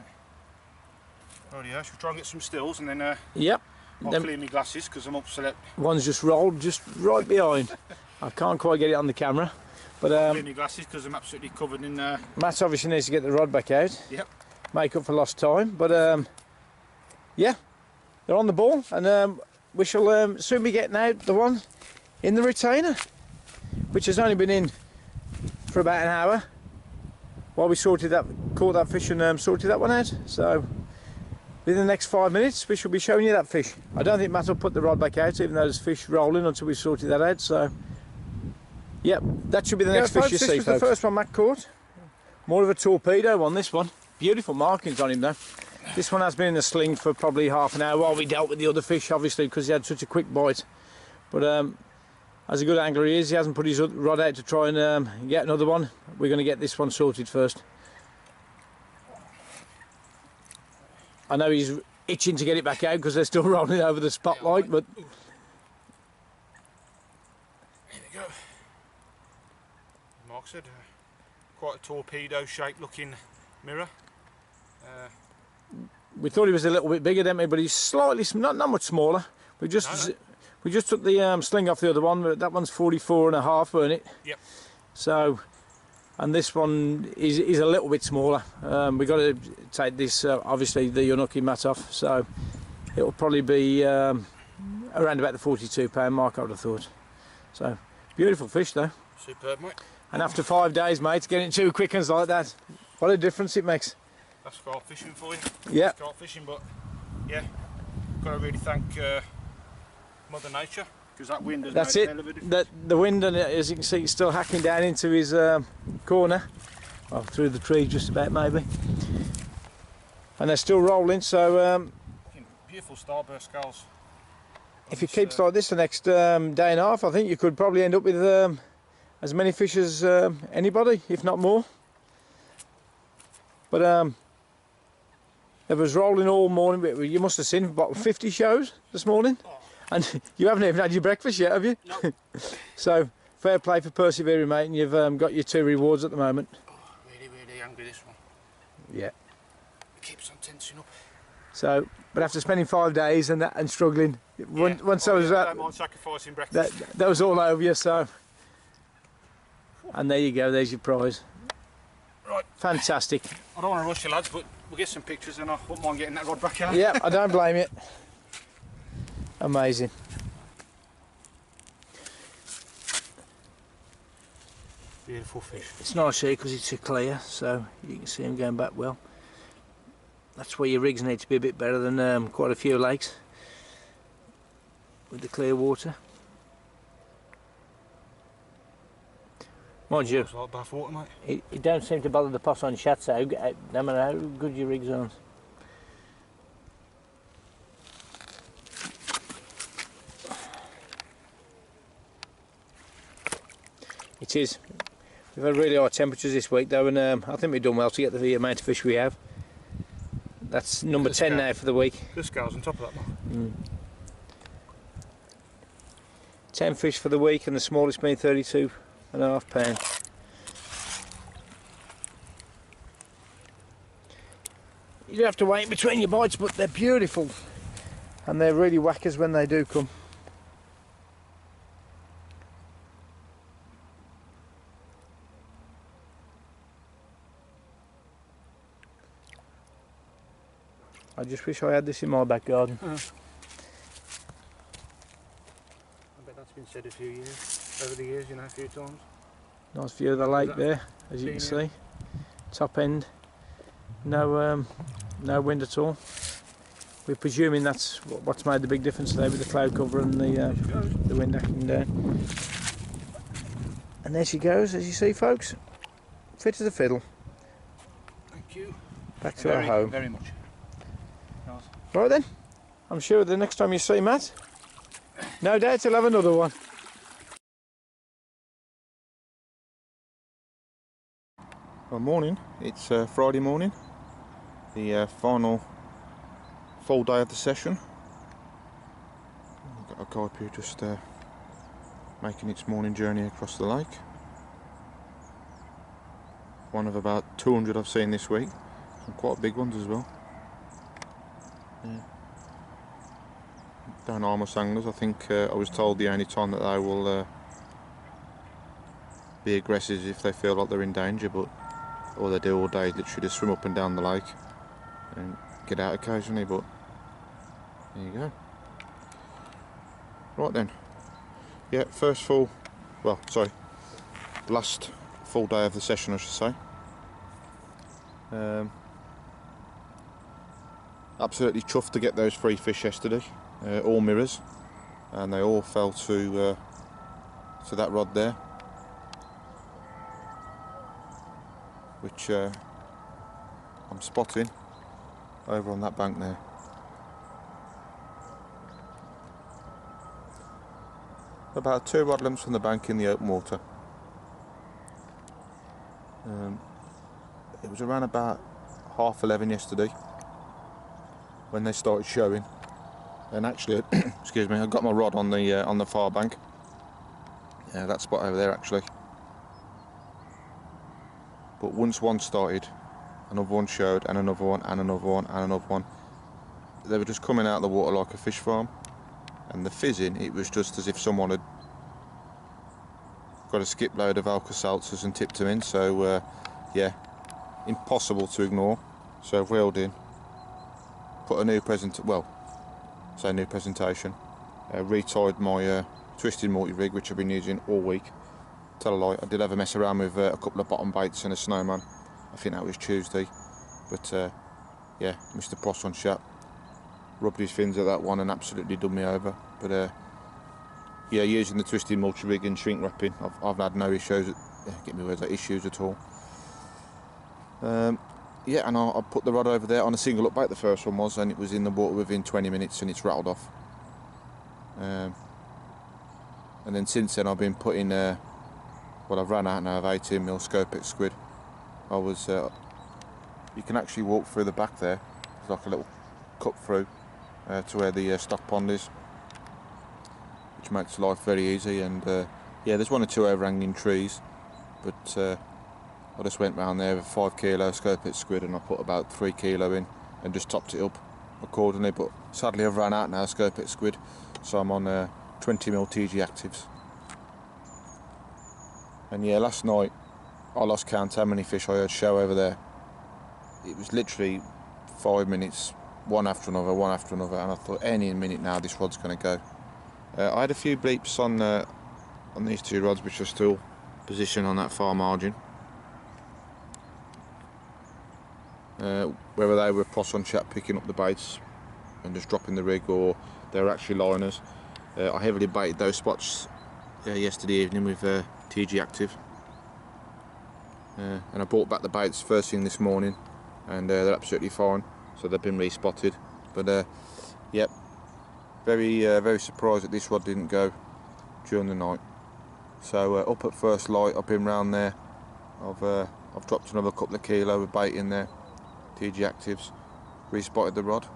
Rightio, should we try and get some stills, and then
Yep.
I'll clear my glasses because I'm upset.
One's just rolled just right behind. I can't quite get it on the camera, but
Clear my glasses because I'm absolutely covered in
Matt obviously needs to get the rod back out.
Yep.
Make up for lost time, but yeah, they're on the ball, and we shall soon be getting out the one in the retainer, which has only been in for about an hour while we caught that fish and sorted that one out. So within the next 5 minutes we shall be showing you that fish. I don't think Matt will put the rod back out even though there's fish rolling until we've sorted that out. So yep, that should be the next fish you see, folks. This was the first one Matt caught. More of a torpedo on this one. Beautiful markings on him though. This one has been in the sling for probably half an hour while we dealt with the other fish, obviously, because he had such a quick bite. But as a good angler he is, he hasn't put his rod out to try and get another one. We're going to get this one sorted first. I know he's itching to get it back out because they're still rolling over the spotlight, but...
There we go. Mark said, quite a torpedo-shaped looking mirror.
We thought he was a little bit bigger, didn't we? But he's slightly, not much smaller. We just took the sling off the other one, but that one's 44.5, weren't it?
Yep.
So, and this one is a little bit smaller. We've got to take this, obviously, the unlucky mat off, so it'll probably be around about the 42 pound mark, I would have thought. So, beautiful fish though.
Superb, mate.
And after 5 days, mate, getting 2 quick ones like that, what a difference it makes.
That's carp fishing for you.
Yeah.
Carp fishing, but yeah, got to really thank Mother Nature, because that wind has
That's
made
it.
a hell of a difference.
The wind, and as you can see, it's still hacking down into his corner, well, through the tree just about maybe. And they're still rolling, so
Beautiful starburst skulls.
if it keeps like this the next day and a half, I think you could probably end up with as many fish as anybody, if not more. But it was rolling all morning. You must have seen about 50 shows this morning, and you haven't even had your breakfast yet, have you?
No.
So fair play for persevering, mate, and you've got your 2 rewards at the moment.
Oh, really hungry, this one.
Yeah.
It keeps on tensing up.
So, but after spending 5 days and struggling, once I was
I don't mind sacrificing breakfast.
that was all over you. So, and there you go. There's your prize.
Right.
Fantastic.
I don't want to rush you, lads, but we'll get some pictures, and I won't mind getting that rod back out.
Yeah, I don't blame you. Amazing.
Beautiful fish.
It's nice here because it's a clear, so you can see them going back well. That's where your rigs need to be a bit better than quite a few lakes with the clear water. Mind you,
It's like bath water, mate.
it don't seem to bother the poss on shats out, no matter how good your rigs are. It is. We've had really high temperatures this week though, and I think we've done well to get the amount of fish we have. That's number 10 now for the week.
Good scales on top of that, Mark.
10 fish for the week, and the smallest being 32.5 pound. You have to wait in between your bites, but they're beautiful, and they're really whackers when they do come. I just wish I had this in my back garden.
I bet that's been said a few years, over the years, you know, a few times.
Nice view of the lake there, as you can see. Top end, no wind at all. We're presuming that's what's made the big difference there with the cloud cover and the wind acting down. And there she goes, as you see, folks, fit as a fiddle.
Thank you.
Back to our home.
Very much.
Right then, I'm sure the next time you see Matt, no doubt he'll have another one.
Well, morning. It's Friday morning, the final full day of the session. I've got a carp here just making its morning journey across the lake. One of about 200 I've seen this week. Some quite big ones as well. Yeah. Don't harm us anglers. I think I was told the only time that they will be aggressive is if they feel like they're in danger, but all they do all day is literally just swim up and down the lake and get out occasionally, but there you go. Right then, yeah, last full day of the session, I should say. Absolutely chuffed to get those 3 fish yesterday, all mirrors, and they all fell to that rod there, which I'm spotting over on that bank there. About 2 rod lengths from the bank in the open water. It was around about 11:30 yesterday when they started showing, and actually, excuse me, I got my rod on the far bank. That spot over there actually. But once one started, another one showed, and another one, and another one, and another one. They were just coming out of the water like a fish farm, and the fizzing, it was just as if someone had got a skip load of Alka-Seltzers and tipped them in. So yeah, impossible to ignore. So I've wheeled in, put a new presentation, retied my twisted multi-rig, which I've been using all week. Tell a lie, I did have a mess around with a couple of bottom baits and a snowman. I think that was Tuesday, but yeah, Mr. Prosson chap rubbed his fins at that one and absolutely done me over. But yeah, using the twisted multi-rig and shrink wrapping, I've had no issues. Issues at all. Yeah, and I put the rod over there on a single up bait. The first one was, and it was in the water within 20 minutes, and it's rattled off. And then since then, I've been putting. Well, I've ran out now of 18mm Scopex squid. I was. You can actually walk through the back there. There's like a little cut through to where the stock pond is, which makes life very easy. And yeah, there's 1 or 2 overhanging trees, but I just went round there with 5 kilo Scopex squid, and I put about 3 kilo in and just topped it up accordingly. But sadly, I've run out now of Scopex squid, so I'm on 20mm TG actives. And yeah, last night I lost count how many fish I heard show over there. It was literally 5 minutes, one after another, and I thought any minute now this rod's going to go. I had a few bleeps on these 2 rods, which are still positioned on that far margin. Whether they were Prosson chap picking up the baits and just dropping the rig, or they were actually liners. I heavily baited those spots yesterday evening with TG Active, and I brought back the baits first thing this morning, and they're absolutely fine, so they've been respotted. But yep, very surprised that this rod didn't go during the night. So up at first light, I've been round there. I've dropped another couple of kilo of bait in there, TG Actives, respotted the rod.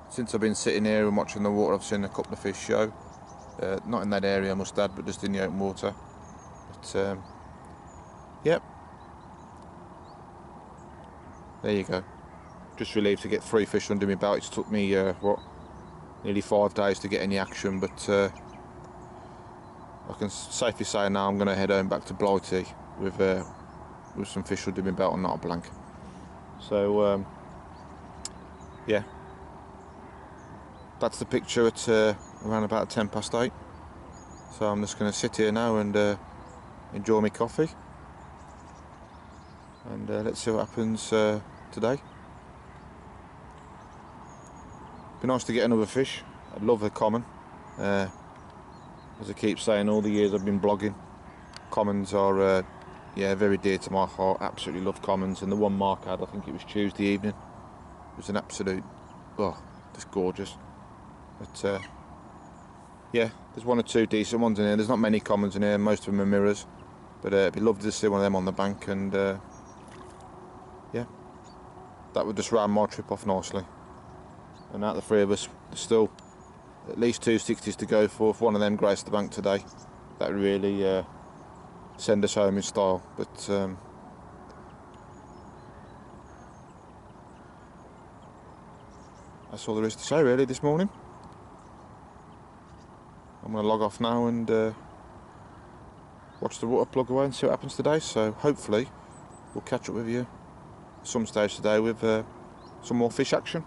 Since I've been sitting here and watching the water, I've seen a couple of fish show. Not in that area, I must add, but just in the open water. But yep, there you go. Just relieved to get 3 fish under my belt. It took me nearly 5 days to get any action, but I can safely say now I'm going to head home back to Blighty with some fish under my belt and not a blank. So yeah, that's the picture at around about 8:10. So I'm just going to sit here now and enjoy my coffee. And let's see what happens today. Be nice to get another fish. I love the common. As I keep saying, all the years I've been blogging, commons are yeah, very dear to my heart. Absolutely love commons. And the one Mark had, I think it was Tuesday evening, it was an absolute, oh, just gorgeous. But yeah, there's one or two decent ones in here. There's not many commons in here, most of them are mirrors. But it'd be lovely to see one of them on the bank, and yeah, that would just round my trip off nicely. And out of the three of us, there's still at least 260s to go for. If one of them graced the bank today, that would really send us home in style. But that's all there is to say really this morning. I'm going to log off now and watch the water plug away and see what happens today. So hopefully we'll catch up with you at some stage today with some more fish action.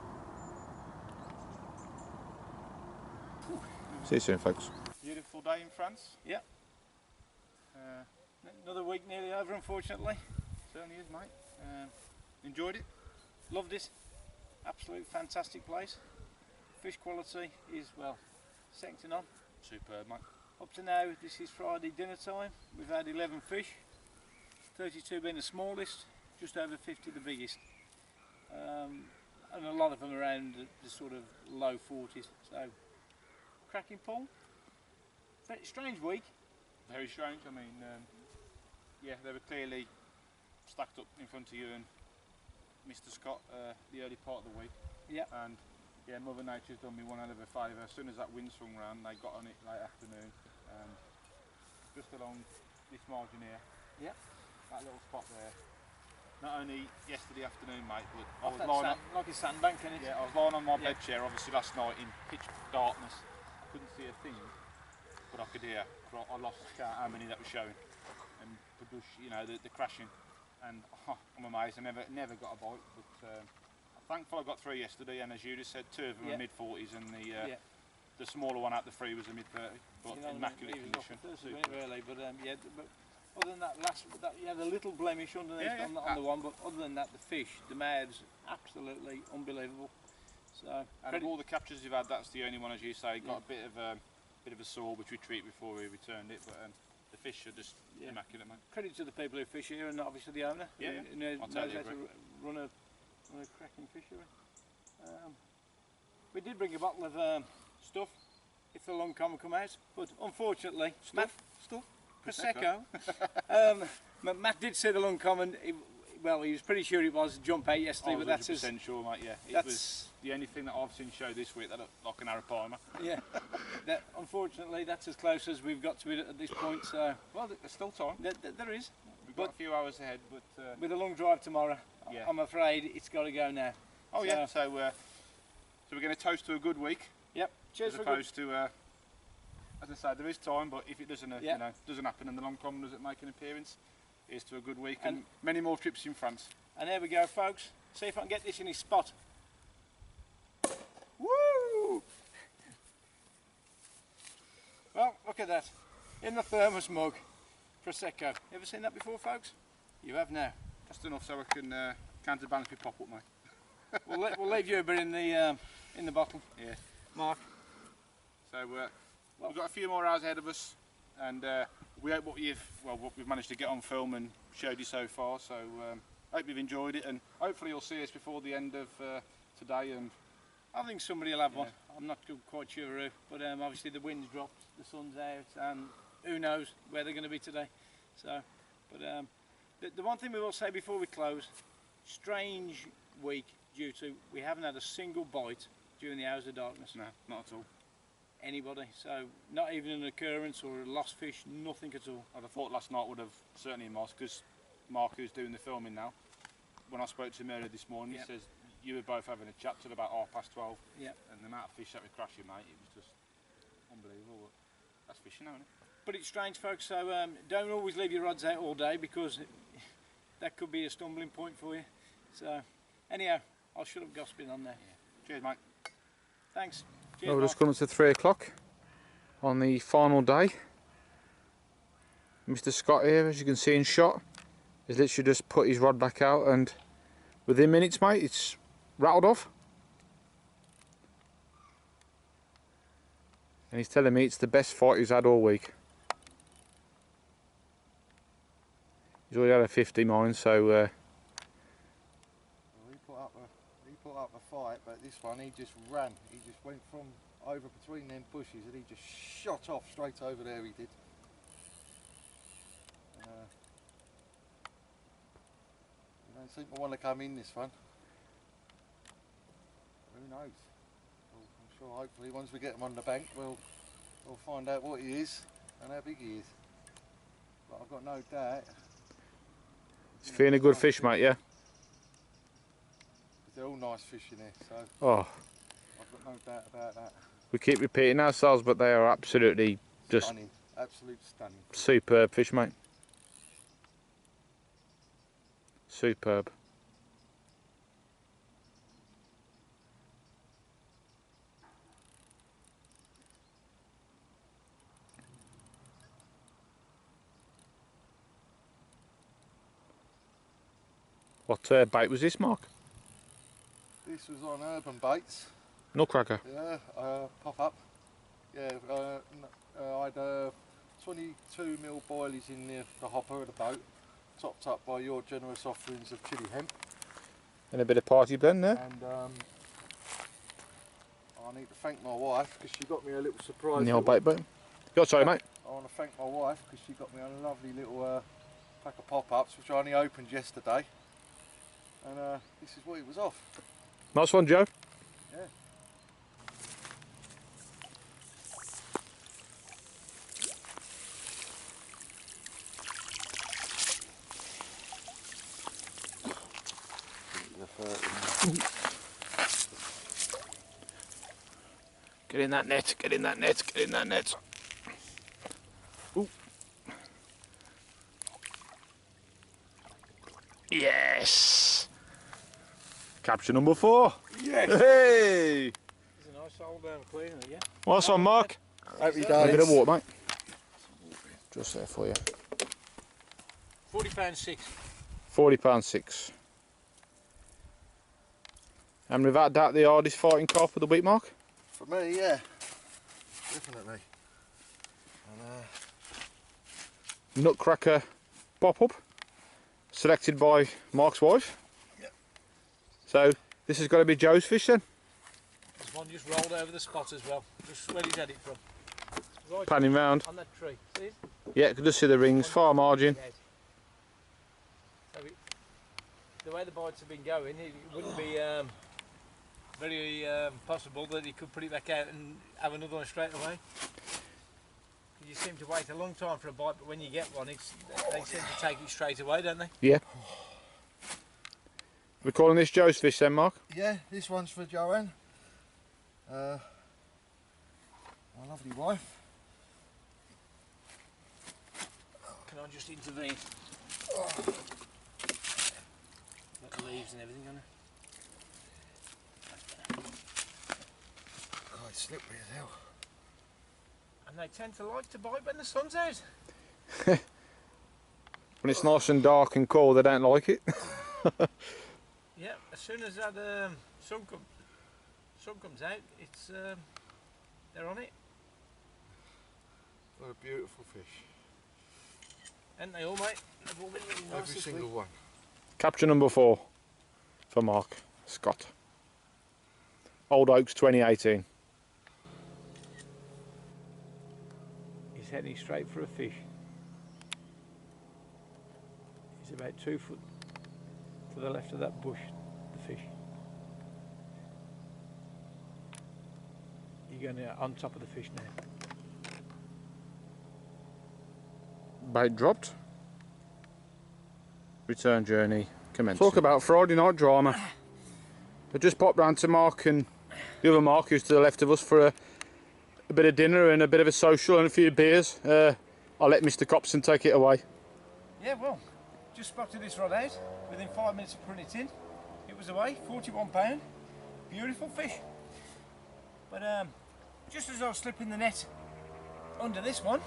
See you soon, folks.
Beautiful day in France.
Yeah. Another week nearly over, unfortunately.
Certainly is, mate. Enjoyed it.
Loved it. Absolute fantastic place. Fish quality is, well, second to none.
Superb, mate.
Up to now, this is Friday dinner time. We've had 11 fish, 32 being the smallest, just over 50 the biggest. And a lot of them around the sort of low 40s. So, cracking pool. Very strange week.
Very strange. I mean, yeah, they were clearly stacked up in front of you and Mr. Scott the early part of the week.
Yeah.
And yeah, Mother Nature's done me one hell of a favour. As soon as that wind swung round, they got on it late afternoon. Just along this margin here.
Yeah.
That little spot there. Not only yesterday afternoon, mate, but I
Off
was
that
lying
like a sandbank, isn't it?
yeah, I was lying on my bed chair, obviously last night in pitch darkness. I couldn't see a thing, but I could hear. I lost count how many that was showing, and you know, the crashing. And I'm amazed. I never got a bite, but I'm thankful I got 3 yesterday. And as you just said, 2 of them are mid 40s, and the smaller one out the 3 was a mid 30. But
You know,
immaculate
he was
condition.
off the first minute, really, but yeah. But other than that, you had a little blemish underneath on the one, but other than that, the fish, the mouths, absolutely unbelievable. So,
out of all the captures you've had, that's the only one, as you say, got a bit of a sore, which we treat before we returned it. But the fish are just immaculate, man.
Credit to the people who fish here, and obviously the owner. Who knows how to run a cracking fishery. We did bring a bottle of stuff if the long con would come out, but unfortunately, Prosecco. Matt did say the long common. Well, he was pretty sure it was jump out yesterday, but that's
100% sure, mate. Yeah, it was the only thing that I've seen show this week that looked like an arapaima.
Yeah, unfortunately, that's as close as we've got to it at this point. So,
well, there's still time.
There is.
We've got a few hours ahead, but
with a long drive tomorrow, I'm afraid it's got to go now.
Oh yeah. So we're going to toast to a good week.
Yep. Cheers.
As opposed to, as I say, there is time, but if it doesn't, you know, doesn't happen and the long con doesn't make an appearance, here's to a good week and many more trips in France.
And there we go, folks. See if I can get this in his spot. Woo! Well, look at that. In the thermos mug, Prosecco. Ever seen that before, folks? You have now.
Just enough so I can counterbalance my pop-up, mate.
We'll leave you a bit in the bottle.
Yeah.
Mark.
So we've got a few more hours ahead of us, and we hope what we've managed to get on film and showed you so far. So hope you've enjoyed it, and hopefully you'll see us before the end of today. And
I think somebody will have one. I'm not quite sure who, but obviously the wind's dropped, the sun's out, and who knows where they're going to be today. So, but the one thing we will say before we close, strange week due to we haven't had a single bite during the hours of darkness.
No, not at all.
Anybody, so not even an occurrence or a lost fish, nothing at all.
I'd have thought last night would have certainly in Moss, because Mark, who's doing the filming now, when I spoke to him earlier this morning, he says you were both having a chat till about 12:30.
Yeah.
And the amount of fish that were crashing, mate, it was just unbelievable. That's fishing now, isn't it?
But it's strange, folks, so don't always leave your rods out all day, because that could be a stumbling point for you. So anyhow, I'll shut up gossiping on there.
Yeah. Cheers, mate.
Thanks.
Well, we're just coming to 3 o'clock on the final day. Mr. Scott here, as you can see in shot, has literally just put his rod back out, and within minutes, mate, it's rattled off. And he's telling me it's the best fight he's had all week. He's already had a 50 mine, so
Well, he put up a fight, but this one he just ran. He just went from over between them bushes and he just shot off straight over there. He did. You don't seem to want to come in this one. Who knows? Well, I'm sure hopefully once we get him on the bank we'll find out what he is and how big he is. But I've got no doubt.
he's feeling a good fish, mate, yeah?
They're all nice fish in here, so
Oh,
I've got no doubt about that.
we keep repeating ourselves, but they are absolutely just
Stunning, absolute stunning.
superb fish, mate. Superb. What bait was this, Mark?
This was on Urban Baits.
Nutcracker.
Yeah, pop up. Yeah, I had 22mm boilies in the hopper of the boat, topped up by your generous offerings of chili hemp.
And a bit of party blend there.
And I need to thank my wife because she got me a little surprise.
And the old bait boat. Go, sorry, mate.
I want to thank my wife because she got me a lovely little pack of pop-ups which I only opened yesterday. And this is what it was off.
Nice one, Joe.
Yeah.
Get in that net, get in that net, get in that net. Ooh. Yes! Capture number 4.
Yes!
Hey!
It's a nice old cleaner, yeah.
Nice one, Mark.
Happy
A
days.
bit of water, mate. Just there for you.
£40.6.
£40.6. And without doubt the hardest fighting carp of the week, Mark?
For me, yeah. Definitely. And,
Nutcracker pop-up, selected by Mark's wife.
Yep.
So this has got to be Joe's fish then?
This one just rolled over the spot as well, just where he's had it from. Right
Panning round.
on that tree, see it?
Yeah, you can just see the rings, far margin.
So the way the bites have been going, it wouldn't be very possible that he could put it back out and have another one straight away. You seem to wait a long time for a bite, but when you get one, they seem to take it straight away, don't they?
Yeah. We're calling this Joe's fish then, Mark?
yeah, this one's for Joanne. My lovely wife.
Can I just intervene? Got leaves and everything on it.
God, it's slippery as hell.
And they tend to like to bite when the sun's out.
When it's nice and dark and cold, they don't like it.
Yeah, as soon as that sun comes out, it's they're on it.
What a beautiful fish.
And they all, mate. They've all been really nice
Every
this
single
week.
one.
Capture number 4 for Mark Scott. Old Oaks 2018. He's heading straight for a fish. He's about 2 foot to the left of that bush, the fish. You're going on top of the fish now. Bait dropped. Return journey commenced. Talk about Friday night drama. I just popped round to Mark and the other Mark who's to the left of us for a bit of dinner and a bit of a social and a few beers. I'll let Mr. Copson take it away.
Yeah, well, just spotted this rod out. Within 5 minutes of putting it in, it was away. £41. Beautiful fish. But just as I was slipping the net under this one,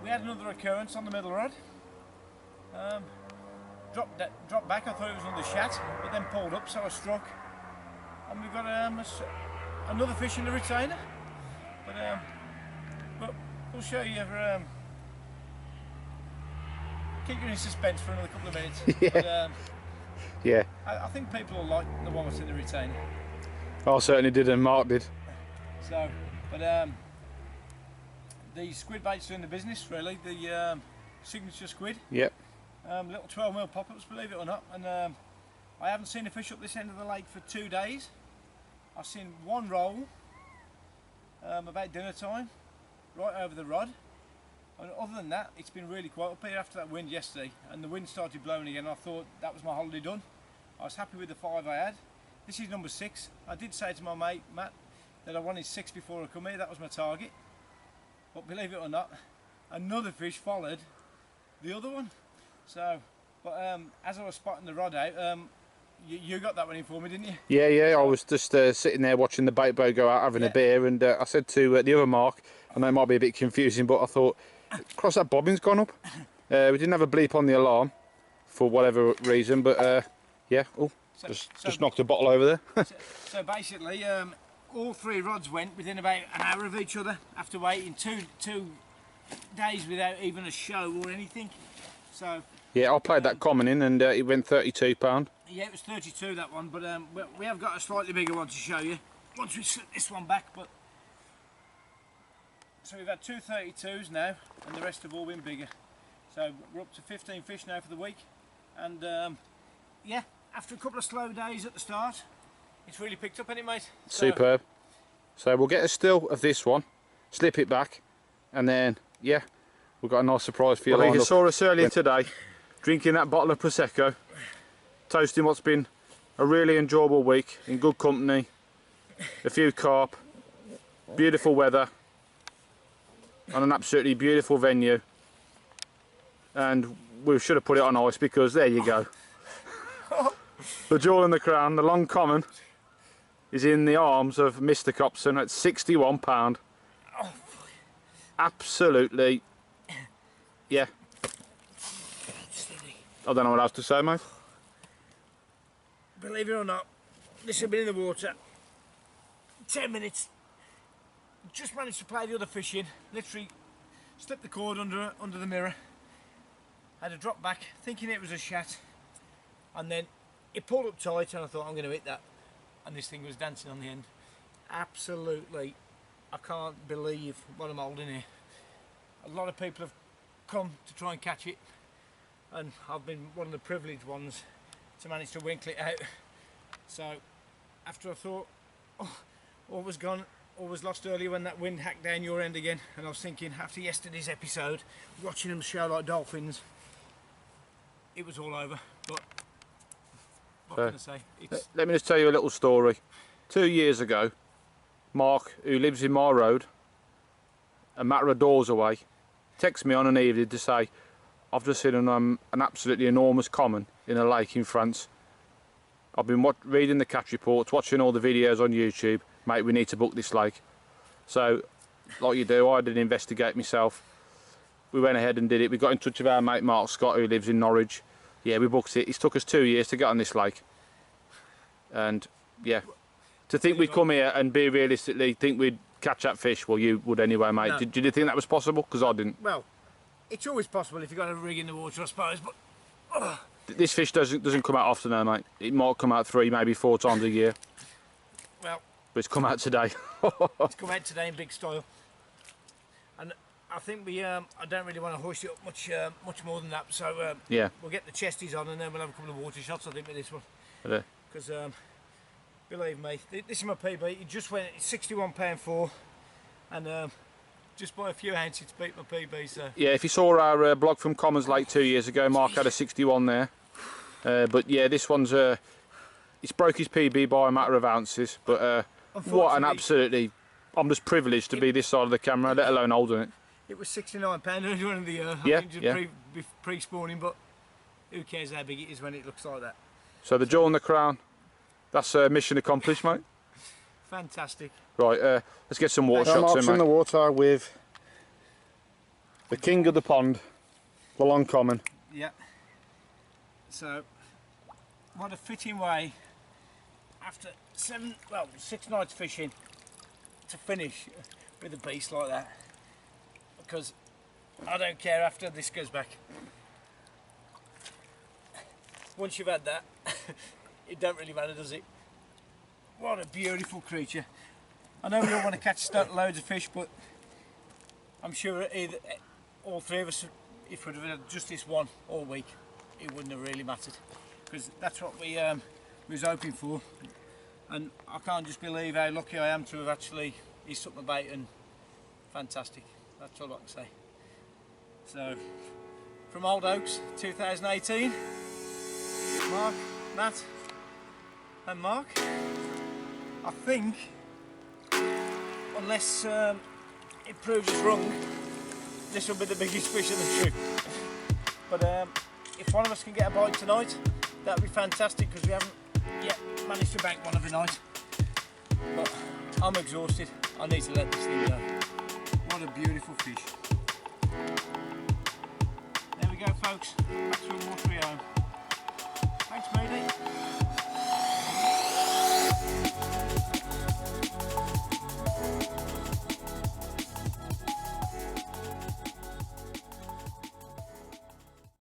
we had another occurrence on the middle rod. Dropped back, I thought it was another shat, but then pulled up, so I struck. And we've got another fish in the retainer. But we'll show you, keep you in suspense for another couple of minutes.
Yeah.
But,
Yeah.
I think people will like the one that's in the retainer.
I certainly did, and Mark did.
So, but the squid baits are in the business, really. The signature squid.
Yep.
Little 12mm pop-ups, believe it or not. And I haven't seen a fish up this end of the lake for 2 days. I've seen one roll about dinner time, right over the rod. And other than that, it's been really quiet up here after that wind yesterday. And the wind started blowing again. I thought that was my holiday done. I was happy with the 5 I had. This is number 6. I did say to my mate Matt that I wanted 6 before I come here. That was my target. But believe it or not, another fish followed the other one. So, but as I was spotting the rod out, you got that one in for me, didn't you?
Yeah. I was just sitting there watching the bait boat go out, having a beer, and I said to the other Mark, I know it might be a bit confusing, but I thought, cross that bobbin's gone up. We didn't have a bleep on the alarm for whatever reason, but yeah. Oh, just knocked a bottle over there.
So basically, all 3 rods went within about an hour of each other after waiting two days without even a show or anything. So
yeah, I played that common in, and it went £32.
yeah, it was 32 that one, but we have got a slightly bigger one to show you once we slip this one back. But so we've had 2 32s now, and the rest have all been bigger. So we're up to 15 fish now for the week, and yeah, after a couple of slow days at the start, it's really picked up, hasn't it, mate?
Superb. So we'll get a still of this one, slip it back, and then yeah, we've got a nice surprise for you. Well, you saw us earlier today, drinking that bottle of Prosecco, toasting what's been a really enjoyable week in good company, a few carp, beautiful weather, on an absolutely beautiful venue, and we should have put it on ice because there you go. The jewel in the crown, the long common, is in the arms of Mr. Copson at £61. Absolutely, yeah. I don't know what else to say, mate.
Believe it or not, this has been in the water 10 minutes. Just managed to play the other fish in. Literally slipped the cord under the mirror. Had a drop back, thinking it was a shat, and then it pulled up tight, and I thought I'm going to hit that, and this thing was dancing on the end. Absolutely, I can't believe what I'm holding here. A lot of people have come to try and catch it, and I've been one of the privileged ones to manage to winkle it out. So after I thought all was gone, all was lost earlier when that wind hacked down your end again, and I was thinking after yesterday's episode, watching them show like dolphins, it was all over. But what can I say?
Let me just tell you a little story. 2 years ago, Mark, who lives in my road, a matter of doors away, texted me on an evening to say, I've just seen an absolutely enormous common in a lake in France. I've been reading the catch reports, watching all the videos on YouTube. Mate, we need to book this lake. So, like you do, I did investigate myself. We went ahead and did it. We got in touch with our mate Mark Scott, who lives in Norwich. Yeah, we booked it. It's took us 2 years to get on this lake. And yeah, to think we'd come here and be realistically think we'd catch that fish, well, you would anyway, mate. No. Did you think that was possible? Because I didn't.
Well, it's always possible if you've got a rig in the water, I suppose, but
this fish doesn't come out often now, mate. It might come out 3, maybe 4 times a year.
Well,
but it's come out today.
It's come out today in big style, and I think we I don't really want to hoist it up much more than that. So
yeah,
we'll get the chesties on, and then we'll have a couple of water shots, I think, with this one. Because believe me, this is my PB. It just went £61.4, and just by a few ounces to beat my PB. So
yeah, if you saw our blog from Commons Lake 2 years ago, Mark had a 61 there. But yeah, this one's it's broke his PB by a matter of ounces. But what an absolutely, I'm just privileged to be this side of the camera, let alone holding it.
It was £69 earlier in the year.
Yeah,
I think just pre-spawning, but who cares how big it is when it looks like that.
So the jewel in the crown, that's mission accomplished, mate.
Fantastic.
Right, let's get some water shots
Mark's
in,
in the
mate.
water with the king of the pond, the long common.
Yeah. So, what a fitting way after 6 nights fishing to finish with a beast like that. Because I don't care after this goes back. Once you've had that, it don't really matter, does it? What a beautiful creature. I know we all want to catch loads of fish, but I'm sure either all three of us, if we'd have had just this one all week, it wouldn't have really mattered, because that's what we was hoping for. And I can't just believe how lucky I am to have actually, he's took my bait, and fantastic. That's all I can say. So, from Old Oaks 2018, Mark, Matt and Mark, I think, unless it proves us wrong, this will be the biggest fish of the trip. But if one of us can get a bite tonight, that would be fantastic, because we haven't yet managed to bank one every night. But I'm exhausted, I need to let this thing go. What a beautiful fish. There we go, folks, back to a watery home. Thanks, matey.